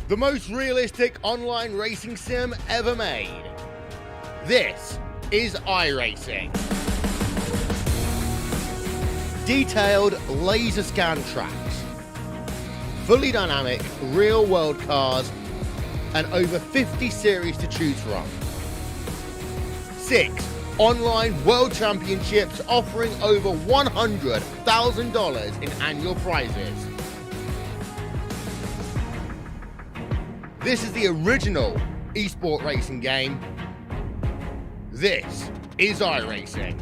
the most realistic online racing sim ever made. This is iRacing. Detailed laser scan tracks, fully dynamic real-world cars, and over 50 series to choose from. 6 online world championships offering over $100,000 in annual prizes. This is the original esport racing game. This is iRacing.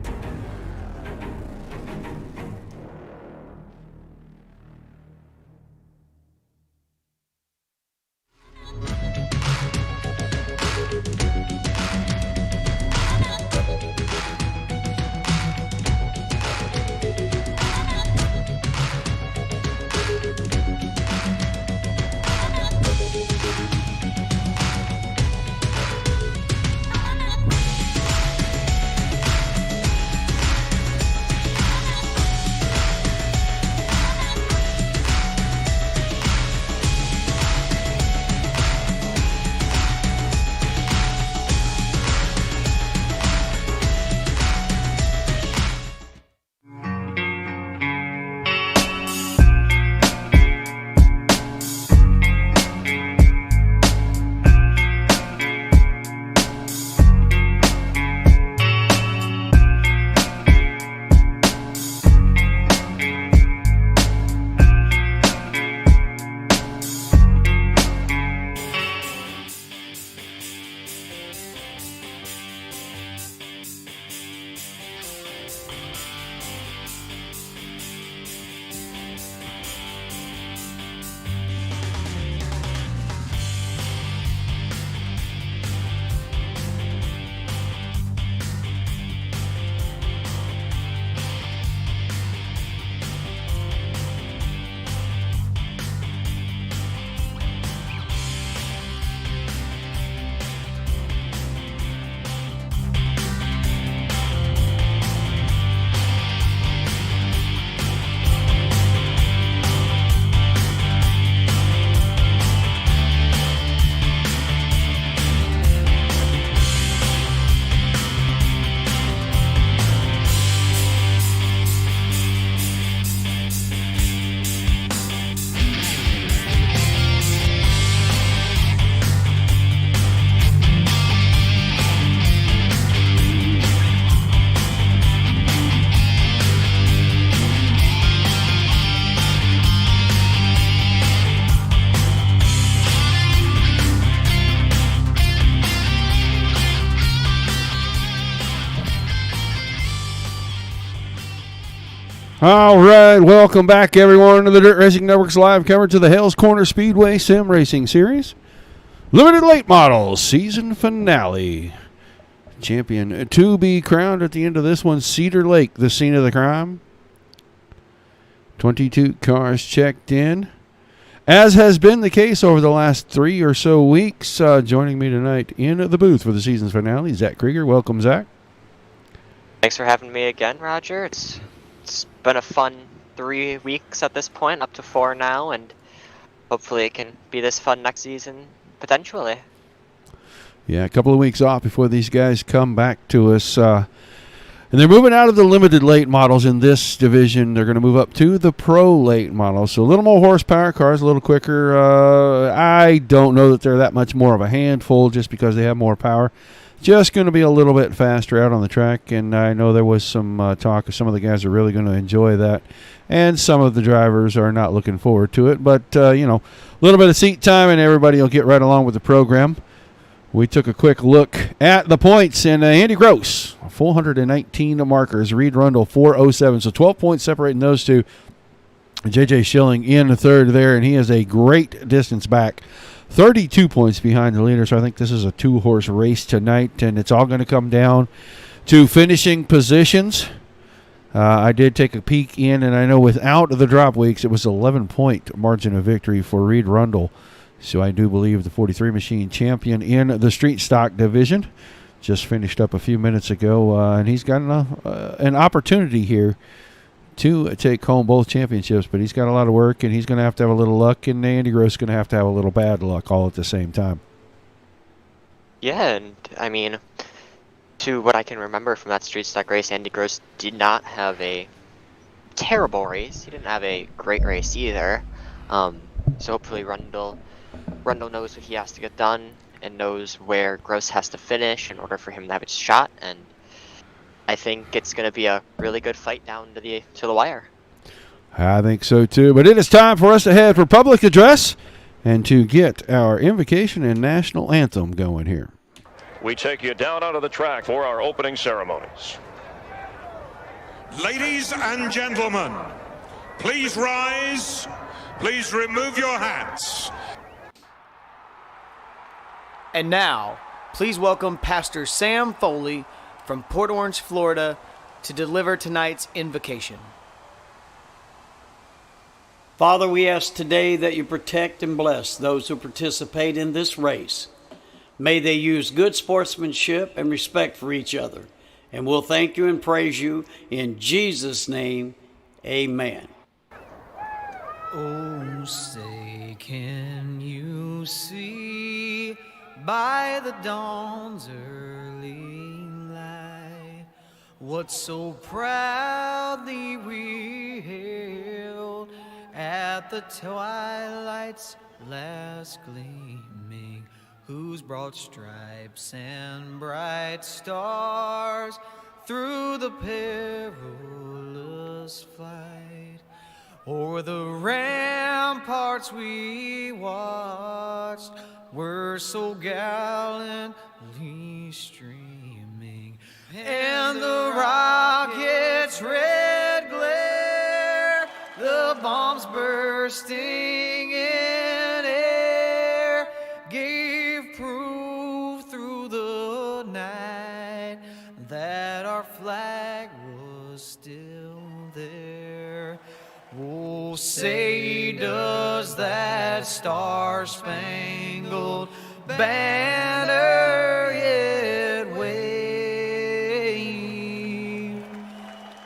All right, welcome back, everyone, to the Dirt Racing Network's live coverage of the Hales Corner Speedway Sim Racing Series. Limited Late Models Season Finale. Champion to be crowned at the end of this one, Cedar Lake, the scene of the crime. 22 cars checked in. As has been the case over the last 3 or so weeks, joining me tonight in the booth for the season's finale, Zach Krieger. Welcome, Zach. Thanks for having me again, Roger. It's been a fun 3 weeks at this point, up to 4 now, and hopefully it can be this fun next season, potentially. Yeah, a couple of weeks off before these guys come back to us. And they're moving out of the limited late models in this division. They're going to move up to the pro late models. So a little more horsepower, cars a little quicker. I don't know that they're that much more of a handful just because they have more power. Just going to be a little bit faster out on the track, and I know there was some talk of some of the guys are really going to enjoy that, and some of the drivers are not looking forward to it. But, you know, a little bit of seat time, and everybody will get right along with the program. We took a quick look at the points, and Andy Gross, 419 markers, Reed Rundle, 407, so 12 points separating those two. J.J. Schilling in the third there, and he is a great distance back. 32 points behind the leader, so I think this is a 2-horse race tonight, and it's all going to come down to finishing positions. I did take a peek in, and I know without the drop weeks, it was 11-point margin of victory for Reed Rundle. So I do believe the 43 machine champion in the street stock division just finished up a few minutes ago, and he's got an opportunity here to take home both championships, but he's got a lot of work, and he's going to have a little luck, and Andy Gross is going to have a little bad luck all at the same time. Yeah, and I mean, to what I can remember from that street stock race, Andy Gross did not have a terrible race. He didn't have a great race either. So hopefully Rundle knows what he has to get done and knows where Gross has to finish in order for him to have a shot. And I think it's going to be a really good fight down to the wire. I think so too. But it is time for us to head for public address and to get our invocation and national anthem going here. We take you down onto the track for our opening ceremonies. Ladies and gentlemen, please rise. Please remove your hats. And now, please welcome Pastor Sam Foley from Port Orange, Florida, to deliver tonight's invocation. Father, we ask today that you protect and bless those who participate in this race. May they use good sportsmanship and respect for each other. And we'll thank you and praise you in Jesus' name. Amen. Oh, say, can you see by the dawn's early light what so proudly we hailed at the twilight's last gleaming, whose broad stripes and bright stars through the perilous flight o'er the ramparts we watched were so gallantly streaming, and the rocket's red glare, the bombs bursting in air, gave proof through the night that our flag was still there. Oh, say does that star-spangled banner yet wave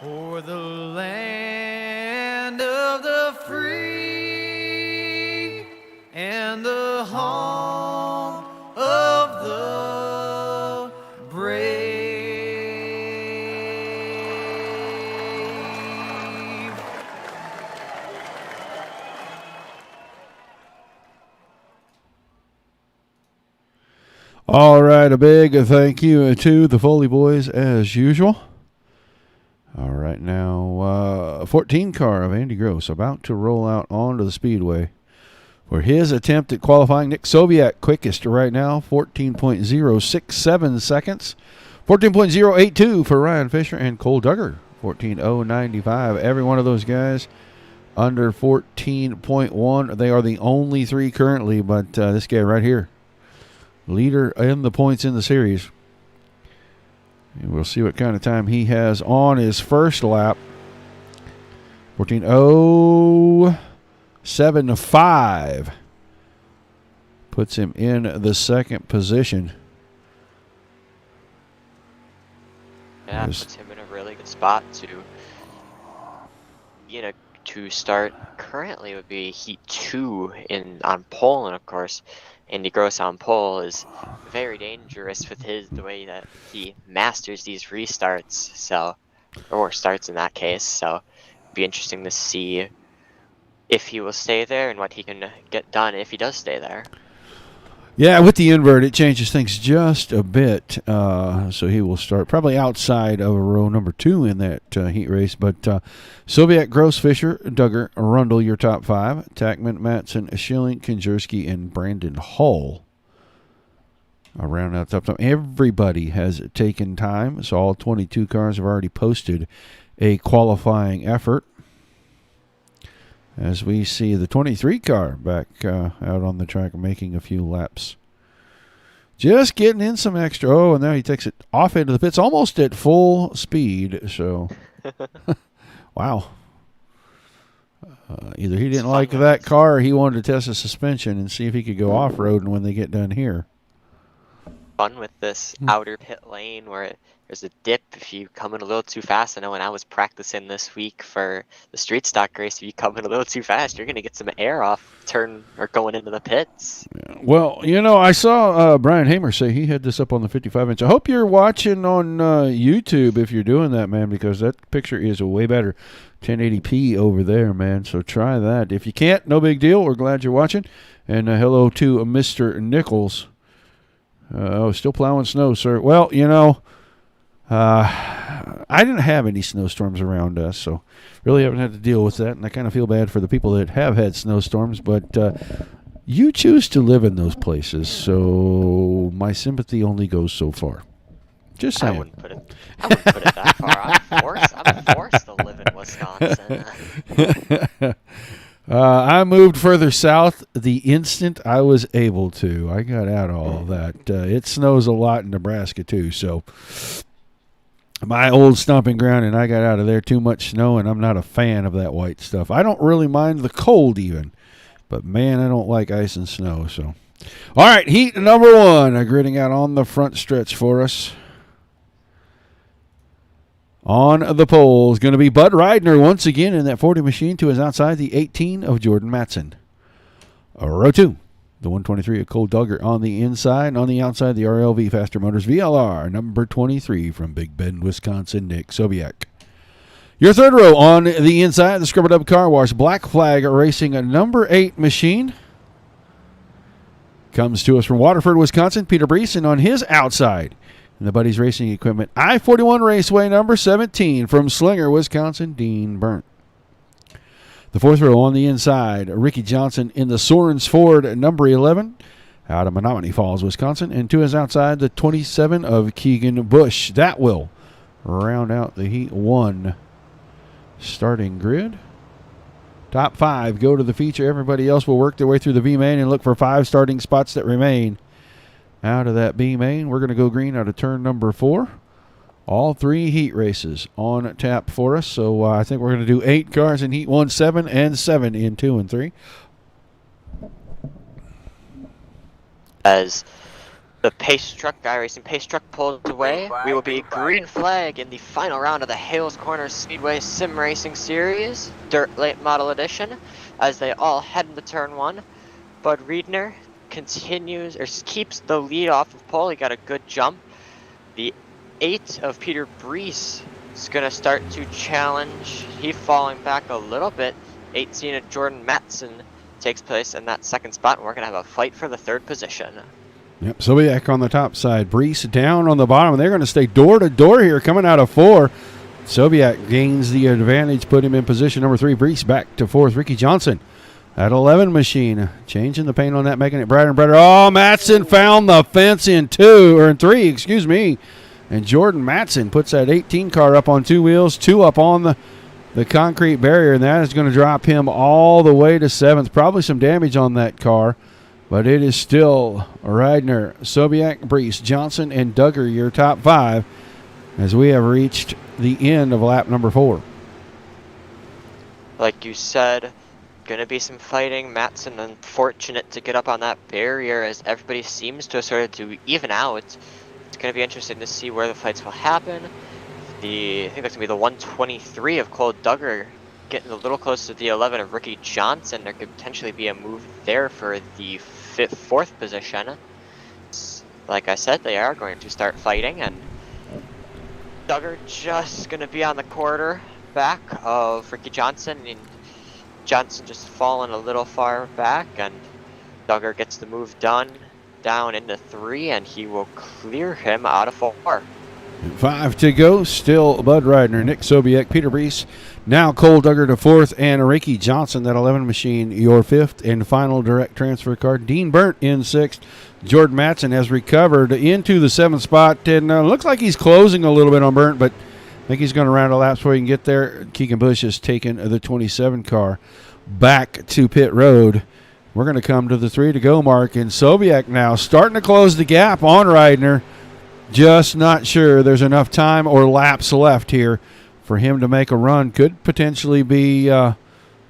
o'er the land of the free and the home of the brave? All right, a big thank you to the Foley boys as usual. All right, now 14 car of Andy Gross about to roll out onto the Speedway for his attempt at qualifying. Nick Soviak quickest right now, 14.067 seconds. 14.082 for Ryan Fisher and Cole Duggar, 14.095. Every one of those guys under 14.1. They are the only three currently, but this guy right here, leader in the points in the series. And we'll see what kind of time he has on his first lap. 14.075 puts him in the second position. Yeah, puts him in a really good spot to start. Currently would be Heat 2 on pole, and of course Andy Gross on pole is very dangerous with the way that he masters these restarts, or starts in that case. So it'd be interesting to see if he will stay there and what he can get done if he does stay there. Yeah, with the invert, it changes things just a bit. So he will start probably outside of row number 2 in that heat race. But Soviak, Gross, Fisher, Duggar, Rundle, your top 5. Tackman, Matson, Schilling, Konjerski, and Brandon Hull. Around that top time. Everybody has taken time. So all 22 cars have already posted a qualifying effort. As we see the 23 car back out on the track making a few laps. Just getting in some extra. Oh, and now he takes it off into the pits almost at full speed. So, wow. Either he didn't like that car or he wanted to test the suspension and see if he could go off-roading when they get done here. fun with this outer pit lane where there's a dip if you come in a little too fast. I know when I was practicing this week for the street stock race, if you come in a little too fast, you're going to get some air off turn or going into the pits. Well, you know, I saw Brian Hamer say he had this up on the 55-inch. I hope you're watching on YouTube if you're doing that, man, because that picture is way better. 1080p over there, man, so try that. If you can't, no big deal. We're glad you're watching. And hello to Mr. Nichols. Still plowing snow, sir. Well, you know, I didn't have any snowstorms around us, so really haven't had to deal with that, and I kind of feel bad for the people that have had snowstorms, but you choose to live in those places, so my sympathy only goes so far. Just saying. I wouldn't put it that far. I'm forced to live in Wisconsin. I moved further south the instant I was able to. I got out of all that. It snows a lot in Nebraska, too, so my old stomping ground, and I got out of there too much snow, and I'm not a fan of that white stuff. I don't really mind the cold even, but, man, I don't like ice and snow. So, all right, heat number 1, gritting out on the front stretch for us. On the pole is going to be Bud Reidner once again in that 40 machine to his outside, the 18 of Jordan Matson. Row 2, the 123 of Cole Duggar on the inside. And on the outside, the RLV Faster Motors VLR, number 23 from Big Bend, Wisconsin, Nick Sobiek. Your third row on the inside, the Scrubber Dub Car Wash Black Flag Racing, a number 8 machine. Comes to us from Waterford, Wisconsin, Peter Breesen on his outside. And the Buddies Racing Equipment, I-41 Raceway, number 17, from Slinger, Wisconsin, Dean Burnt. The fourth row on the inside, Ricky Johnson in the Sorens Ford, number 11, out of Menominee Falls, Wisconsin. And to his outside, the 27 of Keegan Bush. That will round out the Heat 1 starting grid. Top 5 go to the feature. Everybody else will work their way through the V-main and look for 5 starting spots that remain. Out of that B main, we're going to go green out of turn number 4. All 3 heat races on tap for us. So I think we're going to do 8 cars in heat 1, 7, and 7 in 2 and 3. As the pace truck, Guy Racing pace truck pulls away, we will be green flag in the final round of the Hales Corners Speedway Sim Racing Series, Dirt Late Model Edition, as they all head into turn 1. Bud Reidner continues or keeps the lead off of pole. He got a good jump. The 8 of Peter Brees is going to start to challenge. He falling back a little bit. 18 of Jordan Matson takes place in that second spot, and we're going to have a fight for the 3rd position. Yep, Sobiek on the top side. Brees down on the bottom. They're going to stay door to door here coming out of 4. Sobiek gains the advantage, put him in position number 3. Brees back to 4th. Ricky Johnson at 11 machine, changing the paint on that, making it brighter and brighter. Oh, Matson found the fence in 3, excuse me. And Jordan Matson puts that 18 car up on 2 wheels, 2 up on the concrete barrier, and that is going to drop him all the way to 7th. Probably some damage on that car, but it is still Reidner, Sobiek, Brees, Johnson, and Duggar, your top 5, as we have reached the end of lap number 4. Like you said, gonna be some fighting. Matson unfortunate to get up on that barrier as everybody seems to sort of to even out. It's gonna be interesting to see where the fights will happen. I think that's gonna be the 123 of Cole Duggar getting a little closer to the 11 of Ricky Johnson. There could potentially be a move there for the 4th position. Like I said, they are going to start fighting, and Duggar just gonna be on the quarter back of Ricky Johnson, and Johnson just falling a little far back, and Duggar gets the move done down into 3, and he will clear him out of 4. 5 to go. Still Bud Reidner, Nick Sobiek, Peter Brees. Now Cole Duggar to 4th, and Ricky Johnson, that 11 machine, your 5th and final direct transfer car. Dean Burnt in 6th. Jordan Matson has recovered into the 7th spot, and looks like he's closing a little bit on Burnt, but I think he's going to round a lap before he can get there. Keegan Bush has taken the 27 car back to pit road. We're going to come to the 3 to go mark, and Sobiek now starting to close the gap on Reidner. Just not sure there's enough time or laps left here for him to make a run. Could potentially be a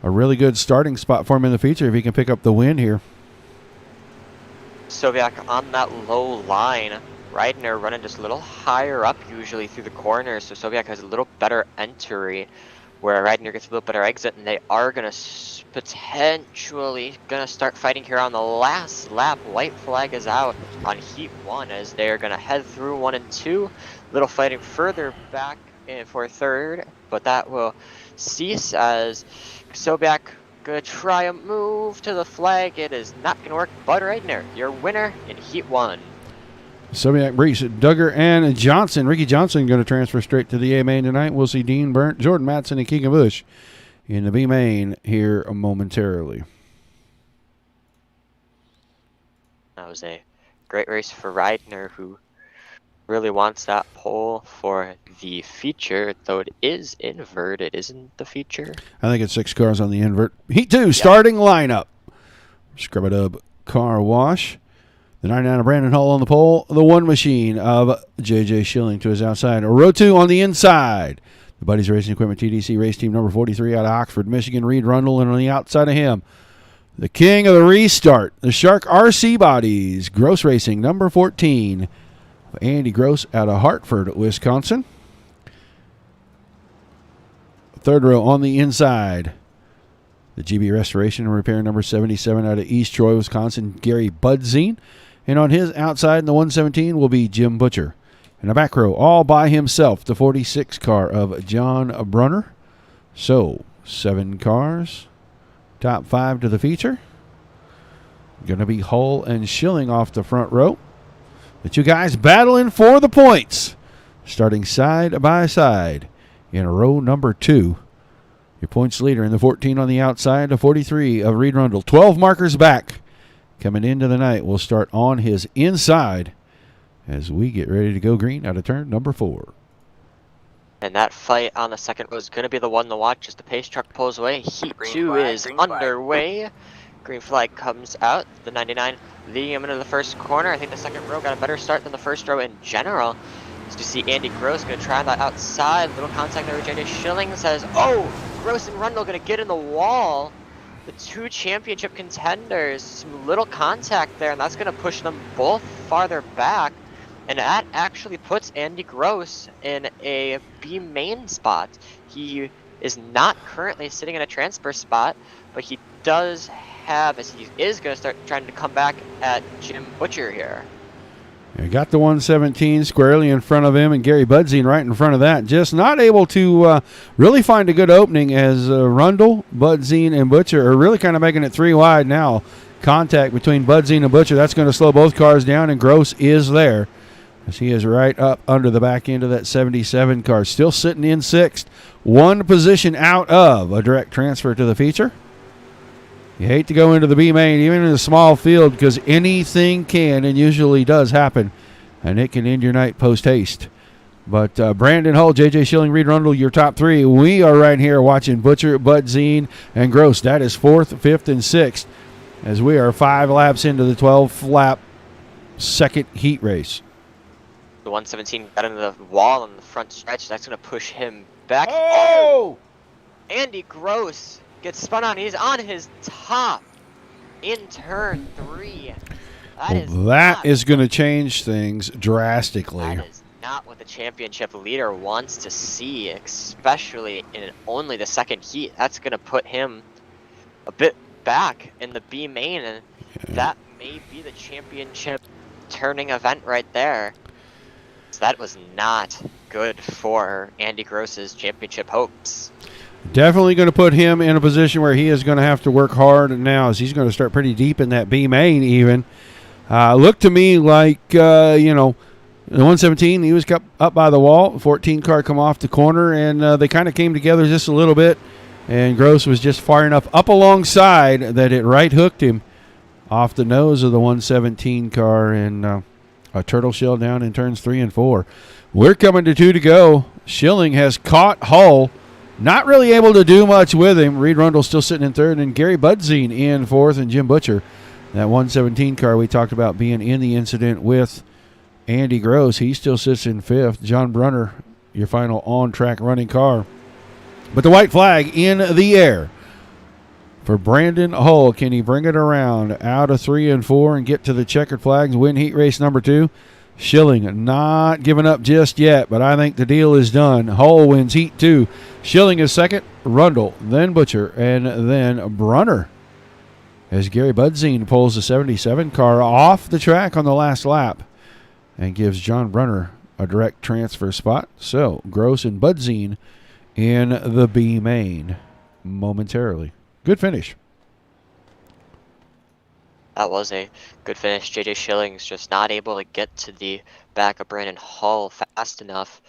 really good starting spot for him in the future if he can pick up the win here. Sobiek on that low line Reidner running just a little higher up usually through the corners, so Sobiak has a little better entry, where Reidner gets a little better exit, and they are going to potentially going to start fighting here on the last lap. White flag is out on heat 1 as they are going to head through 1 and 2. Little fighting further back for third, but that will cease as Sobiak going to try a move to the flag. It is not going to work. Bud Reidner, your winner in heat 1. Sobiak, Brees, Duggar, and Johnson. Ricky Johnson going to transfer straight to the A main tonight. We'll see Dean Burnt, Jordan Matson, and Keegan Bush in the B main here momentarily. That was a great race for Reidner, who really wants that pole for the feature, though it is inverted, isn't the feature? I think it's 6 cars on the invert. Heat 2, starting lineup. Scrub it up, car wash. The 99 of Brandon Hull on the pole. The 1 machine of J.J. Schilling to his outside. Row 2 on the inside. The Buddies Racing Equipment TDC race team number 43 out of Oxford, Michigan, Reed Rundle. And on the outside of him, the king of the restart, the Shark RC Bodies, Gross Racing number 14. Andy Gross out of Hartford, Wisconsin. Third row on the inside. The GB Restoration and Repair number 77 out of East Troy, Wisconsin, Gary Budzine. And on his outside in the 117 will be Jim Butcher. In the back row, all by himself, the 46 car of John Brunner. So, 7 cars. Top 5 to the feature. Going to be Hull and Schilling off the front row. The 2 guys battling for the points. Starting side by side in row number 2. Your points leader in the 14 on the outside, the 43 of Reed Rundle. 12 markers back. Coming into the night, we'll start on his inside as we get ready to go green out of turn number 4. And that fight on the second row is going to be the one to watch as the pace truck pulls away. Heat 2 is underway. Green flag comes out. The 99 leading him into the first corner. I think the second row got a better start than the first row in general. As you see Andy Gross going to try that outside. Little contact there with J.J. Schilling. Says, oh, Gross and Rundle going to get in the wall. The 2 championship contenders, some little contact there, and that's going to push them both farther back. And that actually puts Andy Gross in a B main spot. He is not currently sitting in a transfer spot, but he does have, as he is going to start trying to come back at Jim Butcher here. You got the 117 squarely in front of him, and Gary Budzine right in front of that. Just not able to really find a good opening as Rundle, Budzine, and Butcher are really kind of making it 3 wide now. Contact between Budzine and Butcher. That's going to slow both cars down, and Gross is there as he is right up under the back end of that 77 car. Still sitting in 6th. 1 position out of a direct transfer to the feature. You hate to go into the B main, even in a small field, because anything can and usually does happen, and it can end your night post-haste. But Brandon Hull, J.J. Schilling, Reed Rundle, your top 3. We are right here watching Butcher, Budzine, and Gross. That is 4th, 5th, and 6th, as we are 5 laps into the 12-lap second heat race. The 117 got into the wall on the front stretch. That's going to push him back. Oh! Andy Gross gets spun on. He's on his top in turn 3. That is going to change things drastically. That is not what the championship leader wants to see, especially in only the second heat. That's going to put him a bit back in the B main, and that may be the championship turning event right there. So that was not good for Andy Gross's championship hopes. Definitely going to put him in a position where he is going to have to work hard now, as he's going to start pretty deep in that B main even. Looked to me like, the 117, he was up by the wall. 14 car come off the corner, and they kind of came together just a little bit. And Gross was just far enough up alongside that it right hooked him off the nose of the 117 car, and a turtle shell down in turns 3 and 4. We're coming to 2 to go. Schilling has caught Hull. Not really able to do much with him. Reed Rundle still sitting in 3rd, and Gary Budzine in 4th, and Jim Butcher, that 117 car we talked about being in the incident with Andy Gross, he still sits in 5th. John Brunner, your final on-track running car. But the white flag in the air for Brandon Hull. Can he bring it around out of 3 and 4 and get to the checkered flags, win heat race number 2? Schilling not giving up just yet, but I think the deal is done. Hull wins Heat 2. Schilling is second, Rundle, then Butcher, and then Brunner. As Gary Budzine pulls the 77 car off the track on the last lap and gives John Brunner a direct transfer spot. So, Gross and Budzine in the B main momentarily. Good finish. That was a good finish. JJ Schilling's just not able to get to the back of Brandon Hull fast enough.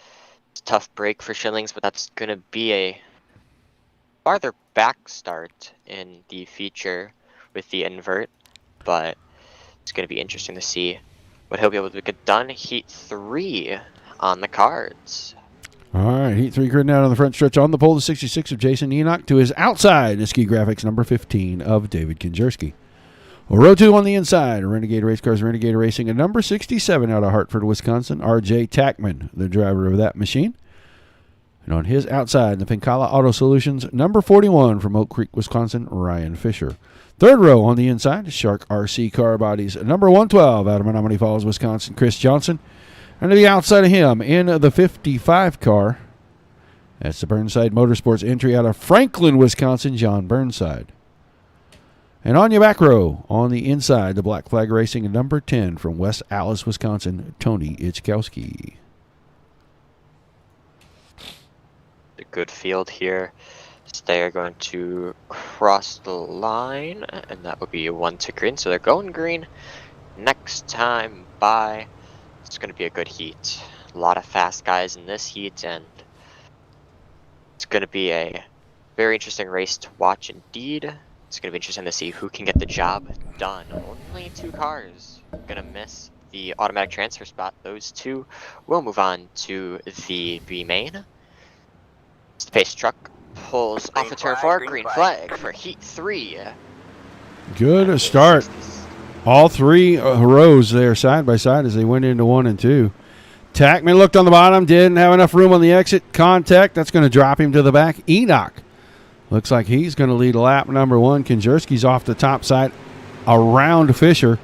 It's a tough break for Schillings, but that's going to be a farther back start in the feature with the invert. But it's going to be interesting to see what he'll be able to get done. Heat 3 on the cards. All right, Heat 3 grid out on the front stretch. On the pole, the 66 of Jason Enoch to his outside, the Ski Graphics number 15 of David Kinjerski. Row 2 on the inside, Renegade Race Cars, Renegade Racing, and number 67 out of Hartford, Wisconsin, RJ Tackman, the driver of that machine. And on his outside, the Pincala Auto Solutions, number 41 from Oak Creek, Wisconsin, Ryan Fisher. Third row on the inside, Shark RC Car Bodies, number 112 out of Menominee Falls, Wisconsin, Chris Johnson. And to the outside of him, in the 55 car, that's the Burnside Motorsports entry out of Franklin, Wisconsin, John Burnside. And on your back row, on the inside, the Black Flag Racing, number 10 from West Allis, Wisconsin, Tony Ichkowski. A good field here. So they are going to cross the line, and that will be 1 to green. So they're going green. Next time by, it's going to be a good heat. A lot of fast guys in this heat, and it's going to be a very interesting race to watch indeed. It's going to be interesting to see who can get the job done. Only 2 cars going to miss the automatic transfer spot. Those 2 will move on to the B main. The pace truck pulls off the turn 4. Green flag for Heat 3. Good start. All 3 rows there side by side as they went into 1 and 2. Tackman looked on the bottom, didn't have enough room on the exit. Contact, that's going to drop him to the back. Enoch looks like he's going to lead lap number 1. Kinjerski's off the top side around Fisher.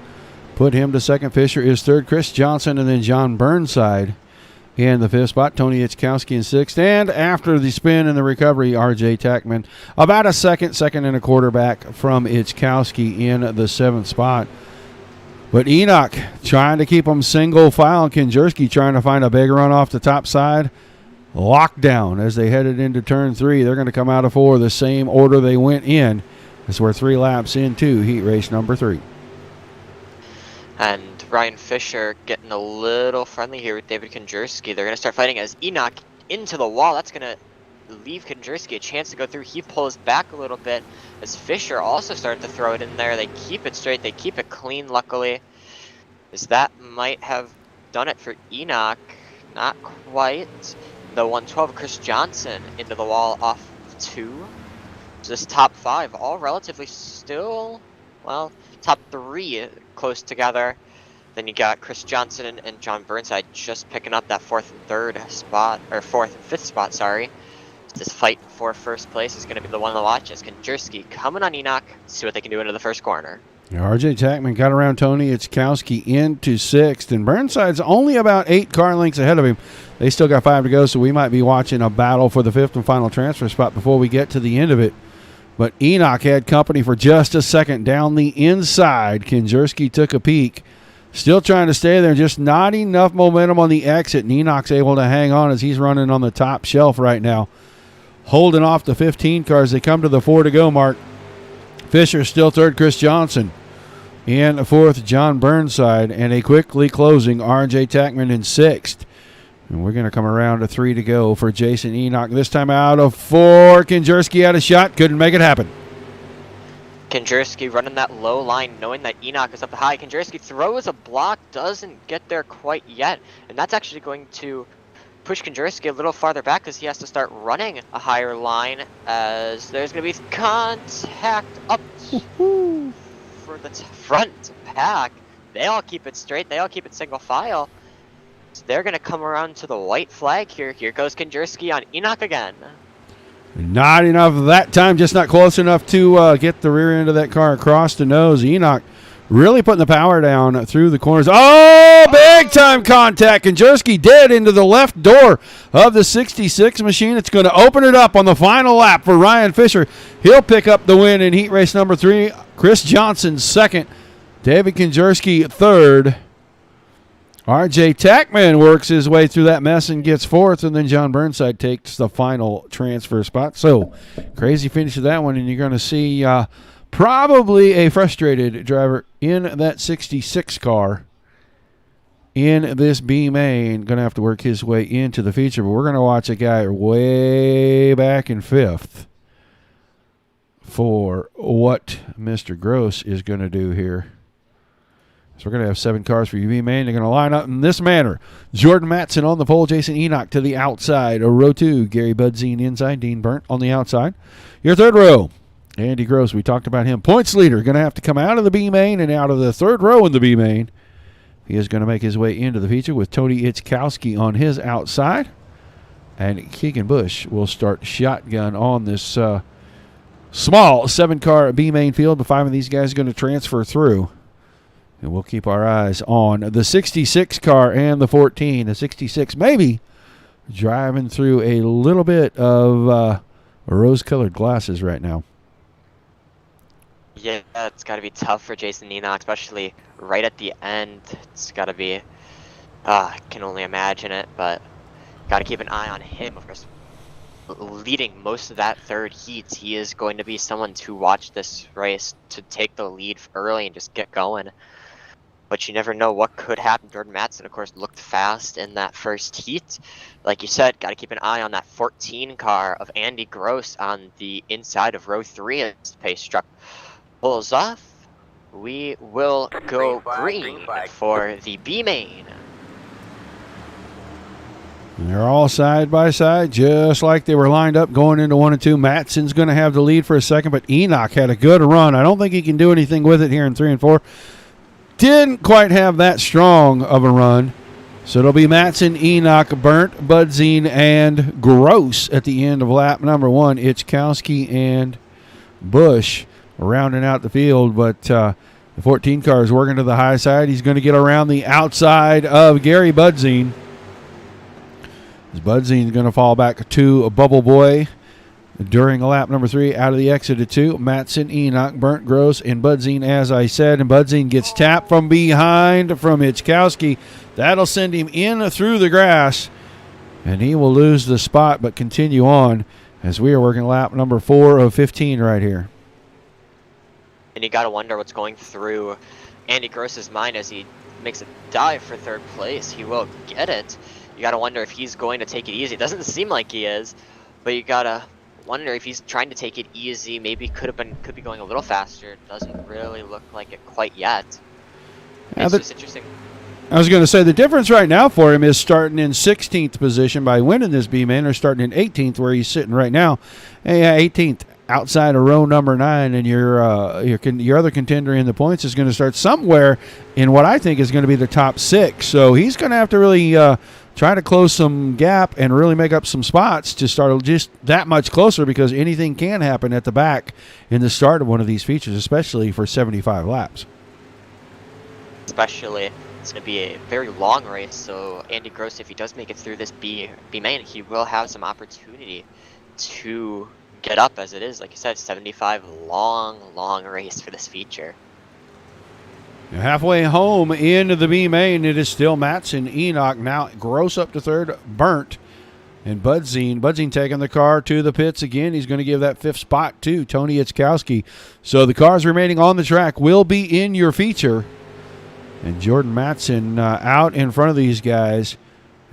Put him to second. Fisher is third. Chris Johnson and then John Burnside in the 5th spot. Tony Ichkowski in 6th. And after the spin and the recovery, RJ Tackman about a second and a quarter back from Ichkowski in the 7th spot. But Enoch trying to keep him single file. Kinjerski trying to find a big run off the top side. Lockdown as they headed into turn 3. They're going to come out of 4 the same order they went in. As we're 3 laps into heat race number 3. And Ryan Fisher getting a little friendly here with David Kinjerski. They're going to start fighting as Enoch into the wall. That's going to leave Kinjerski a chance to go through. He pulls back a little bit as Fisher also started to throw it in there. They keep it straight. They keep it clean, luckily. As that might have done it for Enoch. Not quite. The 112, Chris Johnson into the wall off 2. So this top 5, all relatively still, well, top 3 close together. Then you got Chris Johnson and John Burnside just picking up that 4th and 3rd spot, or 4th and 5th spot, sorry. This fight for first place is going to be the one to watch as Kinjerski coming on Enoch. See what they can do into the first corner. Yeah, RJ Tackman got around Tony Ichkowski into 6th, and Burnside's only about 8 car lengths ahead of him. They still got 5 to go, so we might be watching a battle for the 5th and final transfer spot before we get to the end of it. But Enoch had company for just a second down the inside. Kinjerski took a peek. Still trying to stay there, just not enough momentum on the exit, and Enoch's able to hang on as he's running on the top shelf right now. Holding off the 15 cars. They come to the 4 to go mark. Fisher still 3rd, Chris Johnson. In 4th, John Burnside. And a quickly closing RJ Tackman in 6th. And we're going to come around to 3 to go for Jason Enoch. This time out of 4. Kinjerski had a shot. Couldn't make it happen. Kinjerski running that low line, knowing that Enoch is up high. Kinjerski throws a block, doesn't get there quite yet. And that's actually going to push Kinjerski a little farther back because he has to start running a higher line as there's going to be contact up for the front pack. They all keep it straight. They all keep it single file. So they're going to come around to the white flag here. Here goes Kinjerski on Enoch again. Not enough that time, just not close enough to get the rear end of that car across the nose. Enoch really putting the power down through the corners. Oh, big time contact. Konjerski dead into the left door of the 66 machine. It's going to open it up on the final lap for Ryan Fisher. He'll pick up the win in heat race number 3. Chris Johnson second. David Konjerski third. RJ Tackman works his way through that mess and gets fourth, and then John Burnside takes the final transfer spot. So, crazy finish of that one, and you're going to see probably a frustrated driver in that 66 car in this B main. Going to have to work his way into the feature, but we're going to watch a guy way back in 5th for what Mr. Gross is going to do here. So we're going to have 7 cars for UV main. They're going to line up in this manner. Jordan Matson on the pole. Jason Enoch to the outside. Row 2, Gary Budzine inside. Dean Burnt on the outside. Your third row, Andy Gross. We talked about him. Points leader. Going to have to come out of the B main and out of the third row in the B main. He is going to make his way into the feature with Tony Itzkowski on his outside. And Keegan Bush will start shotgun on this small 7-car B main field. But 5 of these guys are going to transfer through. And we'll keep our eyes on the 66 car and the 14. The 66 maybe driving through a little bit of rose-colored glasses right now. Yeah, it's got to be tough for Jason Enoch, especially right at the end. It's got to be, I can only imagine it, but got to keep an eye on him, of course. Leading most of that third heat, he is going to be someone to watch this race, to take the lead early and just get going. But you never know what could happen. Jordan Matson, of course, looked fast in that first heat. Like you said, got to keep an eye on that 14 car of Andy Gross on the inside of row 3 as the pace truck pulls off. We will go green for the B main. And they're all side by side, just like they were lined up going into 1 and 2. Matson's going to have the lead for a second, but Enoch had a good run. I don't think he can do anything with it here in 3 and 4. Didn't quite have that strong of a run. So it'll be Matson, Enoch, Burnt, Budzine, and Gross at the end of lap number 1. Itzkowski and Bush rounding out the field, but the 14 car is working to the high side. He's going to get around the outside of Gary Budzine. Budzine's going to fall back to a Bubble Boy during lap number 3 out of the exit of 2. Matson, Enoch, Burnt, Gross, and Budzine, as I said. And Budzine gets tapped from behind from Itzkowski. That'll send him in through the grass, and he will lose the spot but continue on as we are working lap number 4 of 15 right here. And you got to wonder what's going through Andy Gross's mind as he makes a dive for 3rd place. He will get it. You got to wonder if he's going to take it easy. It doesn't seem like he is, but you got to wonder if he's trying to take it easy. Maybe could be going a little faster. It doesn't really look like it quite yet. It's just interesting. I was going to say the difference right now for him is starting in 16th position by winning this B-main, or starting in 18th where he's sitting right now. 18th outside of row number 9, and your other contender in the points is going to start somewhere in what I think is going to be the top 6. So he's going to have to really try to close some gap and really make up some spots to start just that much closer, because anything can happen at the back in the start of one of these features, especially for 75 laps. Especially, it's going to be a very long race, so Andy Gross, if he does make it through this B main, he will have some opportunity to get up, as it is, like you said, 75 long race for this feature. Halfway home into the B main, it is still Matson, Enoch, now Gross up to 3rd, Burnt, and Budzine. Budzine taking the car to the pits again. He's going to give that 5th spot to Tony Itzkowski. So the cars remaining on the track will be in your feature. And Jordan Matson out in front of these guys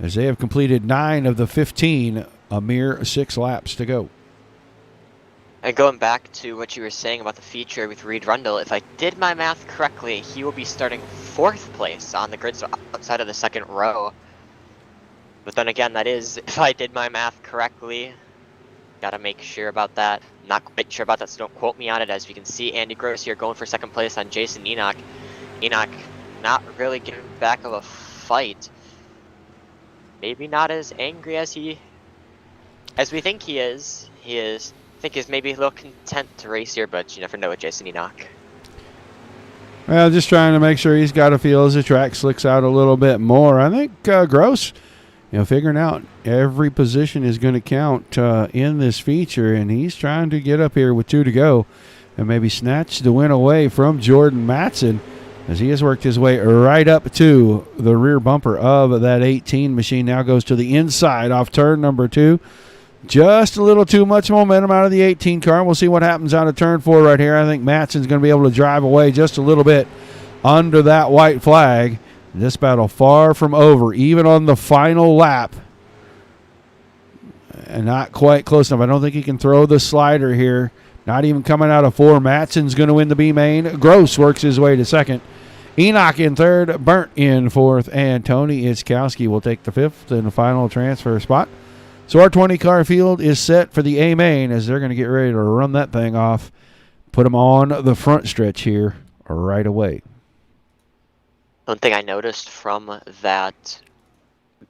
as they have completed 9 of the 15, a mere 6 laps to go. And going back to what you were saying about the feature with Reed Rundle, if I did my math correctly, he will be starting 4th place on the grid, so outside of the 2nd row. But then again, that is, if I did my math correctly, gotta make sure about that. Not quite sure about that, so don't quote me on it. As we can see, Andy Gross here going for 2nd place on Jason Enoch. Enoch not really giving back of a fight. Maybe not as angry as we think he is. I think he's maybe a little content to race here, but you never know with Jason Enoch. Well, just trying to make sure he's got a feel as the track slicks out a little bit more. I think Gross, figuring out every position is going to count in this feature, and he's trying to get up here with 2 to go and maybe snatch the win away from Jordan Matson as he has worked his way right up to the rear bumper of that 18 machine. Now goes to the inside off turn number 2. Just a little too much momentum out of the 18 car. We'll see what happens out of turn 4 right here. I think Matson's going to be able to drive away just a little bit under that white flag. This battle far from over, even on the final lap. And not quite close enough. I don't think he can throw the slider here. Not even coming out of 4. Matson's going to win the B main. Gross works his way to second. Enoch in third. Burnt in fourth. And Tony Itzkowski will take the 5th and the final transfer spot. So our 20-car field is set for the A main as they're going to get ready to run that thing off. Put them on the front stretch here right away. One thing I noticed from that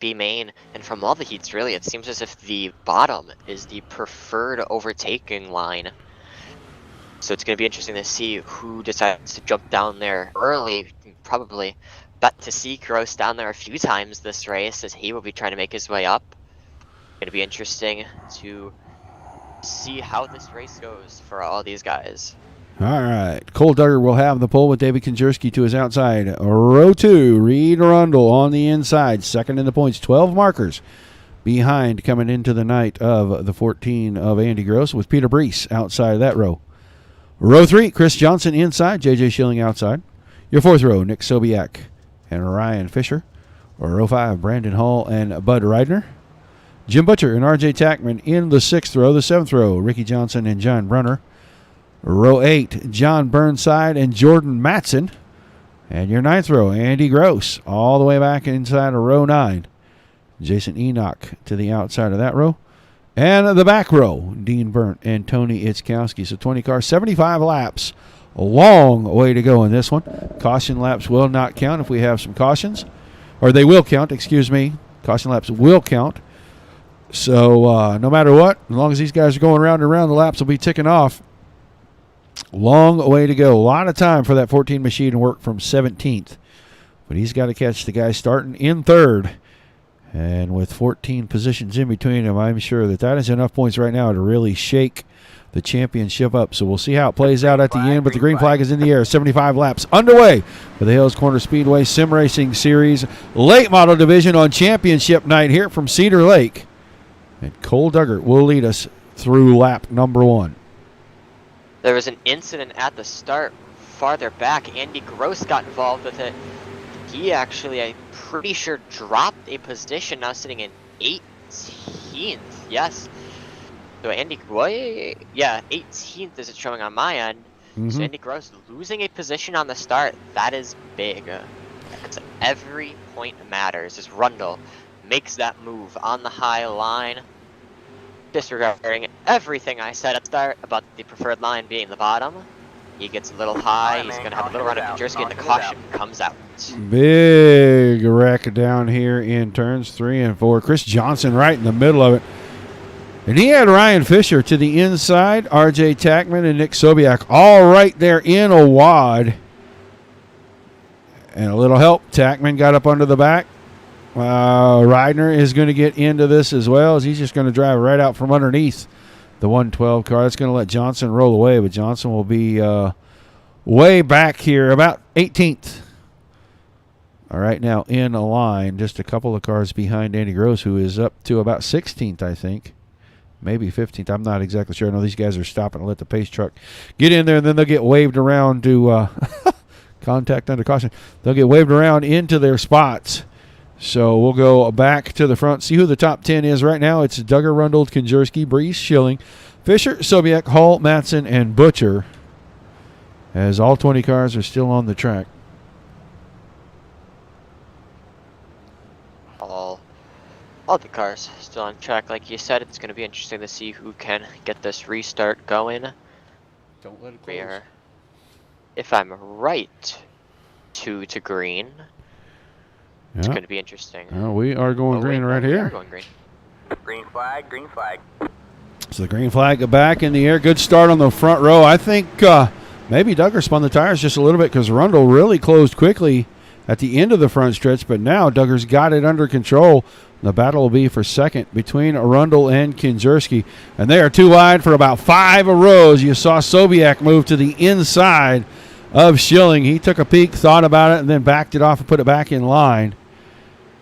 B main and from all the heats, really, it seems as if the bottom is the preferred overtaking line. So it's going to be interesting to see who decides to jump down there early. Probably bet to see Gross down there a few times this race as he will be trying to make his way up. Going to be interesting to see how this race goes for all these guys. All right. Cole Duggar will have the pole with David Konjerski to his outside. Row 2, Reed Rundle on the inside. Second in the points, 12 markers behind coming into the night of the 14 of Andy Gross with Peter Brees outside of that row. Row 3, Chris Johnson inside, J.J. Schilling outside. Your 4th row, Nick Sobiak and Ryan Fisher. Row 5, Brandon Hall and Bud Reidner. Jim Butcher and R.J. Tackman in the 6th row. The 7th row, Ricky Johnson and John Brunner. Row 8, John Burnside and Jordan Matson. And your 9th row, Andy Gross, all the way back inside of row 9. Jason Enoch to the outside of that row. And the back row, Dean Burnt and Tony Itzkowski. So 20 cars, 75 laps. A long way to go in this one. Caution laps will not count if we have some cautions. Or they will count, excuse me. Caution laps will count. So no matter what, as long as these guys are going round and round, the laps will be ticking off. Long way to go. A lot of time for that 14 machine to work from 17th. But he's got to catch the guy starting in 3rd. And with 14 positions in between them, I'm sure that is enough points right now to really shake the championship up. So we'll see how it plays out at the end. But the green flag is in the air. 75 laps underway for the Hales Corner Speedway Sim Racing Series Late Model Division on championship night here from Cedar Lake. And Cole Duggar will lead us through lap number 1. There was an incident at the start farther back. Andy Gross got involved with it. He actually, I'm pretty sure, dropped a position, now sitting in 18th. Yes. So Andy, 18th is it showing on my end. So Andy Gross losing a position on the start, that is big. That's every point matters as Rundle makes that move on the high line. Disregarding everything I said at the start about the preferred line being the bottom. He gets a little high, he's going to have a little run at Konjerski, and the caution comes out. Big wreck down here in turns 3 and 4. Chris Johnson right in the middle of it. And he had Ryan Fisher to the inside, R.J. Tackman and Nick Sobiak all right there in a wad. And a little help. Tackman got up under the back. Reidner is going to get into this as well as he's just going to drive right out from underneath the 112 car. That's going to let Johnson roll away, but Johnson will be way back here, about 18th. All right, now in a line, just a couple of cars behind Andy Gross, who is up to about 16th, I think. Maybe 15th. I'm not exactly sure. I know these guys are stopping to let the pace truck get in there, and then they'll get waved around to contact under caution. They'll get waved around into their spots. So we'll go back to the front, see who the top 10 is right now. It's Duggar, Rundle, Konjerski, Brees, Schilling, Fisher, Sobiak, Hall, Matson, and Butcher, as all 20 cars are still on the track. All the cars still on track. Like you said, it's going to be interesting to see who can get this restart going. Don't let it close. If I'm right, 2 to green. It's going to be interesting. We are going green right here. We are going green. Green flag, green flag. So the green flag back in the air. Good start on the front row. I think maybe Duggar spun the tires just a little bit because Rundle really closed quickly at the end of the front stretch, but now Duggar's got it under control. The battle will be for second between Arundel and Kinjerski, and they are too wide for about 5 rows. You saw Sobiak move to the inside of Schilling. He took a peek, thought about it, and then backed it off and put it back in line.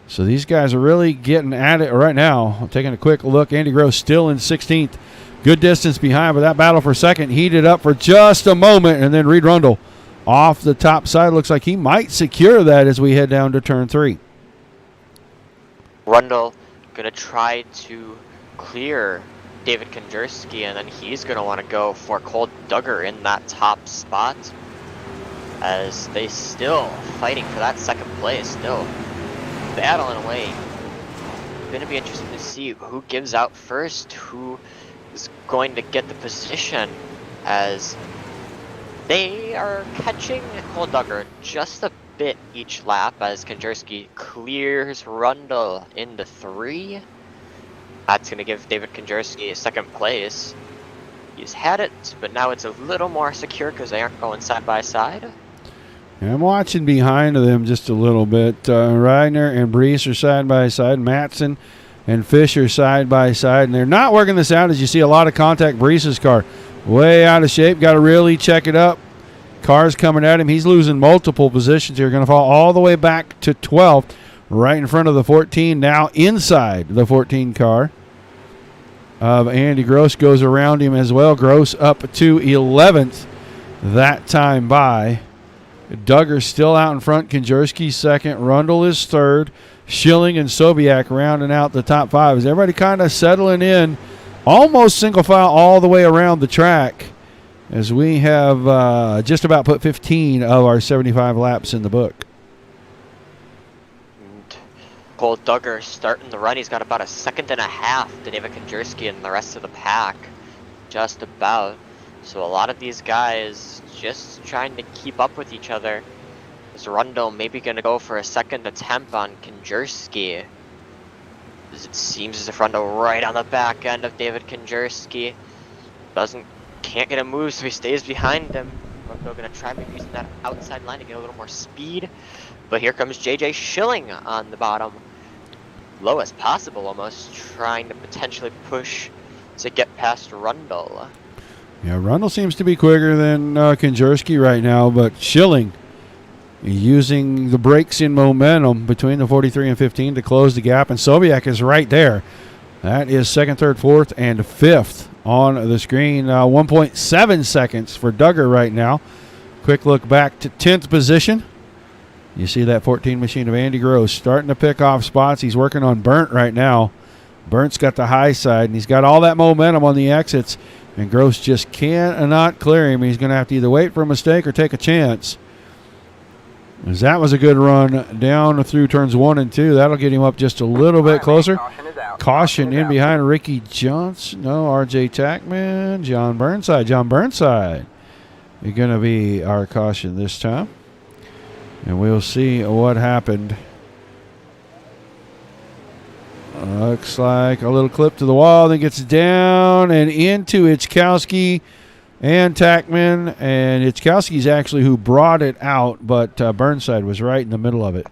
So these guys are really getting at it right now. I'm taking a quick look. Andy Gross still in 16th. Good distance behind, but that battle for second heated up for just a moment, and then Reed Rundle off the top side. Looks like he might secure that as we head down to turn 3. Rundle going to try to clear David Konjerski, and then he's going to want to go for Cole Duggar in that top spot, as they still fighting for that second place, still battling away. Going to be interesting to see who gives out first, who is going to get the position, as they are catching Cole Duggar just a bit each lap as Konjerski clears Rundle into 3. That's going to give David Konjerski a second place. He's had it, but now it's a little more secure because they aren't going side by side. I'm watching behind them just a little bit. Reiner and Brees are side by side. Matson and Fisher side by side. And they're not working this out, as you see a lot of contact. Brees' car way out of shape. Got to really check it up. Cars coming at him. He's losing multiple positions here. Going to fall all the way back to 12th, right in front of the 14. Now inside the 14 car of Andy Gross. Goes around him as well. Gross up to 11th that time by. Duggar still out in front. Konjerski second. Rundle is third. Schilling and Sobiak rounding out the top 5. Is everybody kind of settling in almost single file all the way around the track, as we have just about put 15 of our 75 laps in the book. And Cole Duggar starting the run. He's got about a second and a half to David Konjerski and the rest of the pack. Just about. So a lot of these guys just trying to keep up with each other. Is Rundle maybe going to go for a second attempt on Konjerski? It seems as if Rundle right on the back end of David Konjerski can't get a move, so he stays behind him. Rundle going to try maybe using that outside line to get a little more speed. But here comes JJ Schilling on the bottom. Low as possible almost, trying to potentially push to get past Rundle. Yeah, Rundle seems to be quicker than Konjerski right now, but Schilling using the brakes in momentum between the 43 and 15 to close the gap, and Sobiak is right there. That is second, third, fourth, and fifth on the screen. 1.7 seconds for Duggar right now. Quick look back to 10th position. You see that 14 machine of Andy Gross starting to pick off spots. He's working on Burnt right now. Burnt's got the high side, and he's got all that momentum on the exits, and Gross just cannot clear him. He's going to have to either wait for a mistake or take a chance. As that was a good run down through turns 1 and 2. That'll get him up just a little bit closer. Caution in behind Ricky Johnson. No, RJ Tackman. John Burnside. John Burnside is going to be our caution this time. And we'll see what happened. Looks like a little clip to the wall. Then gets down and into Ichkowski and Tackman, and Ichkowski's actually who brought it out, but Burnside was right in the middle of it.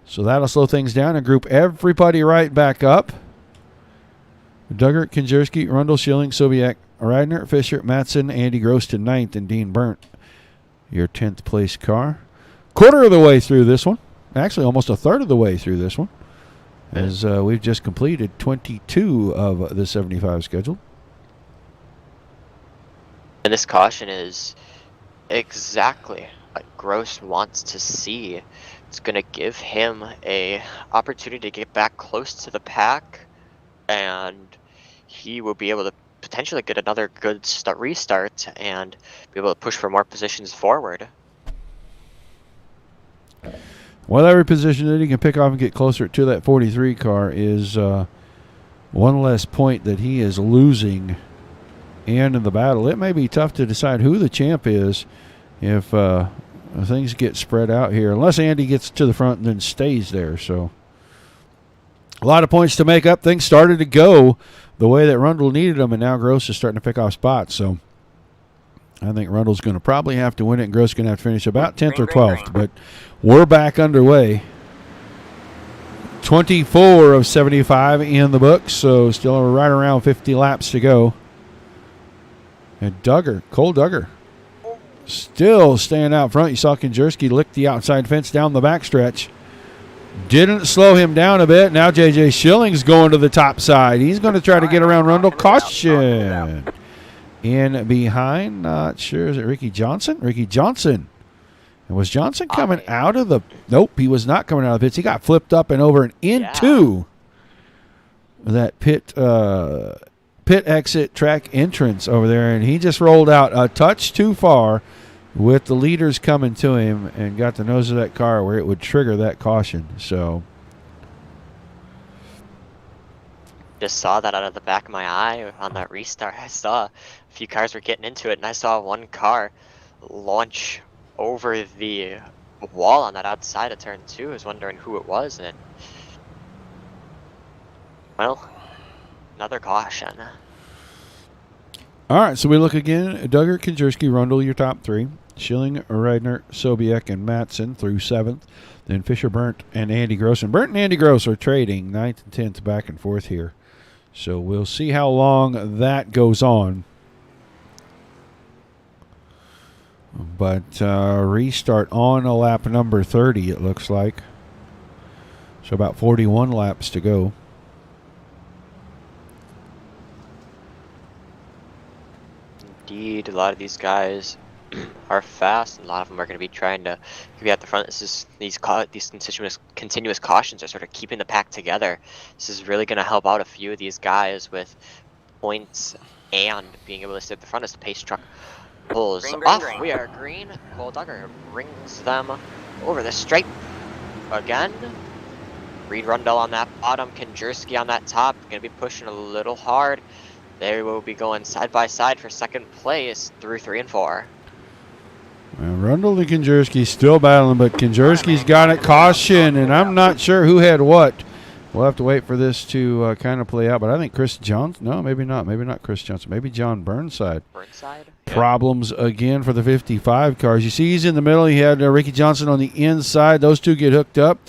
So that'll slow things down and group everybody right back up. Duggar, Konjerski, Rundle, Schilling, Sobiak, Radner, Fisher, Matson, Andy Gross to 9th, and Dean Burnt, your 10th place car. Quarter of the way through this one. Actually, almost a third of the way through this one, as we've just completed 22 of the 75 scheduled. And this caution is exactly what Gross wants to see. It's going to give him a opportunity to get back close to the pack, and he will be able to potentially get another good restart and be able to push for more positions forward. Well, every position that he can pick off and get closer to that 43 car is one less point that he is losing in the battle. It may be tough to decide who the champ is if things get spread out here, unless Andy gets to the front and then stays there. So a lot of points to make up. Things started to go the way that Rundle needed them, and now Gross is starting to pick off spots. So I think Rundle's going to probably have to win it, and Gross going to have to finish about 10th or 12th. But we're back underway. 24 of 75 in the books, so still right around 50 laps to go. And Cole Duggar, still staying out front. You saw Konjerski lick the outside fence down the backstretch. Didn't slow him down a bit. Now J.J. Schilling's going to the top side. He's going to try to get around Rundle. Caution. In behind, not sure. Is it Ricky Johnson? Ricky Johnson. And was Johnson coming out of the... Nope, he was not coming out of the pits. He got flipped up and over and into that pit exit track entrance over there. And he just rolled out a touch too far with the leaders coming to him and got the nose of that car where it would trigger that caution. So... Just saw that out of the back of my eye on that restart. I saw a few cars were getting into it, and I saw one car launch over the wall on that outside of turn 2. I was wondering who it was, and well, another caution. All right, so we look again. Duggar, Konjerski, Rundle, your top 3. Schilling, Reidner, Sobiek, and Matson through 7th. Then Fisher, Burnt, and Andy Gross. And Burnt and Andy Gross are trading 9th and 10th back and forth here. So we'll see how long that goes on. But restart on a lap number 30, it looks like. So about 41 laps to go. Indeed, a lot of these guys are fast, and a lot of them are going to be trying to be at the front. This is these continuous cautions are sort of keeping the pack together. This is really going to help out a few of these guys with points and being able to sit at the front as the pace truck pulls off. We are green. Cole Duggar brings them over the stripe again. Reed Rundle on that bottom, Konjerski on that top. Going to be pushing a little hard. They will be going side by side for second place through 3 and 4. Rundle and Konjerski still battling, but Konjerski's got it. Caution, and I'm not sure who had what. We'll have to wait for this to kind of play out, but I think Chris Johnson, no, maybe not Chris Johnson, maybe John Burnside. Problems again for the 55 cars. You see he's in the middle. He had Ricky Johnson on the inside. Those two get hooked up.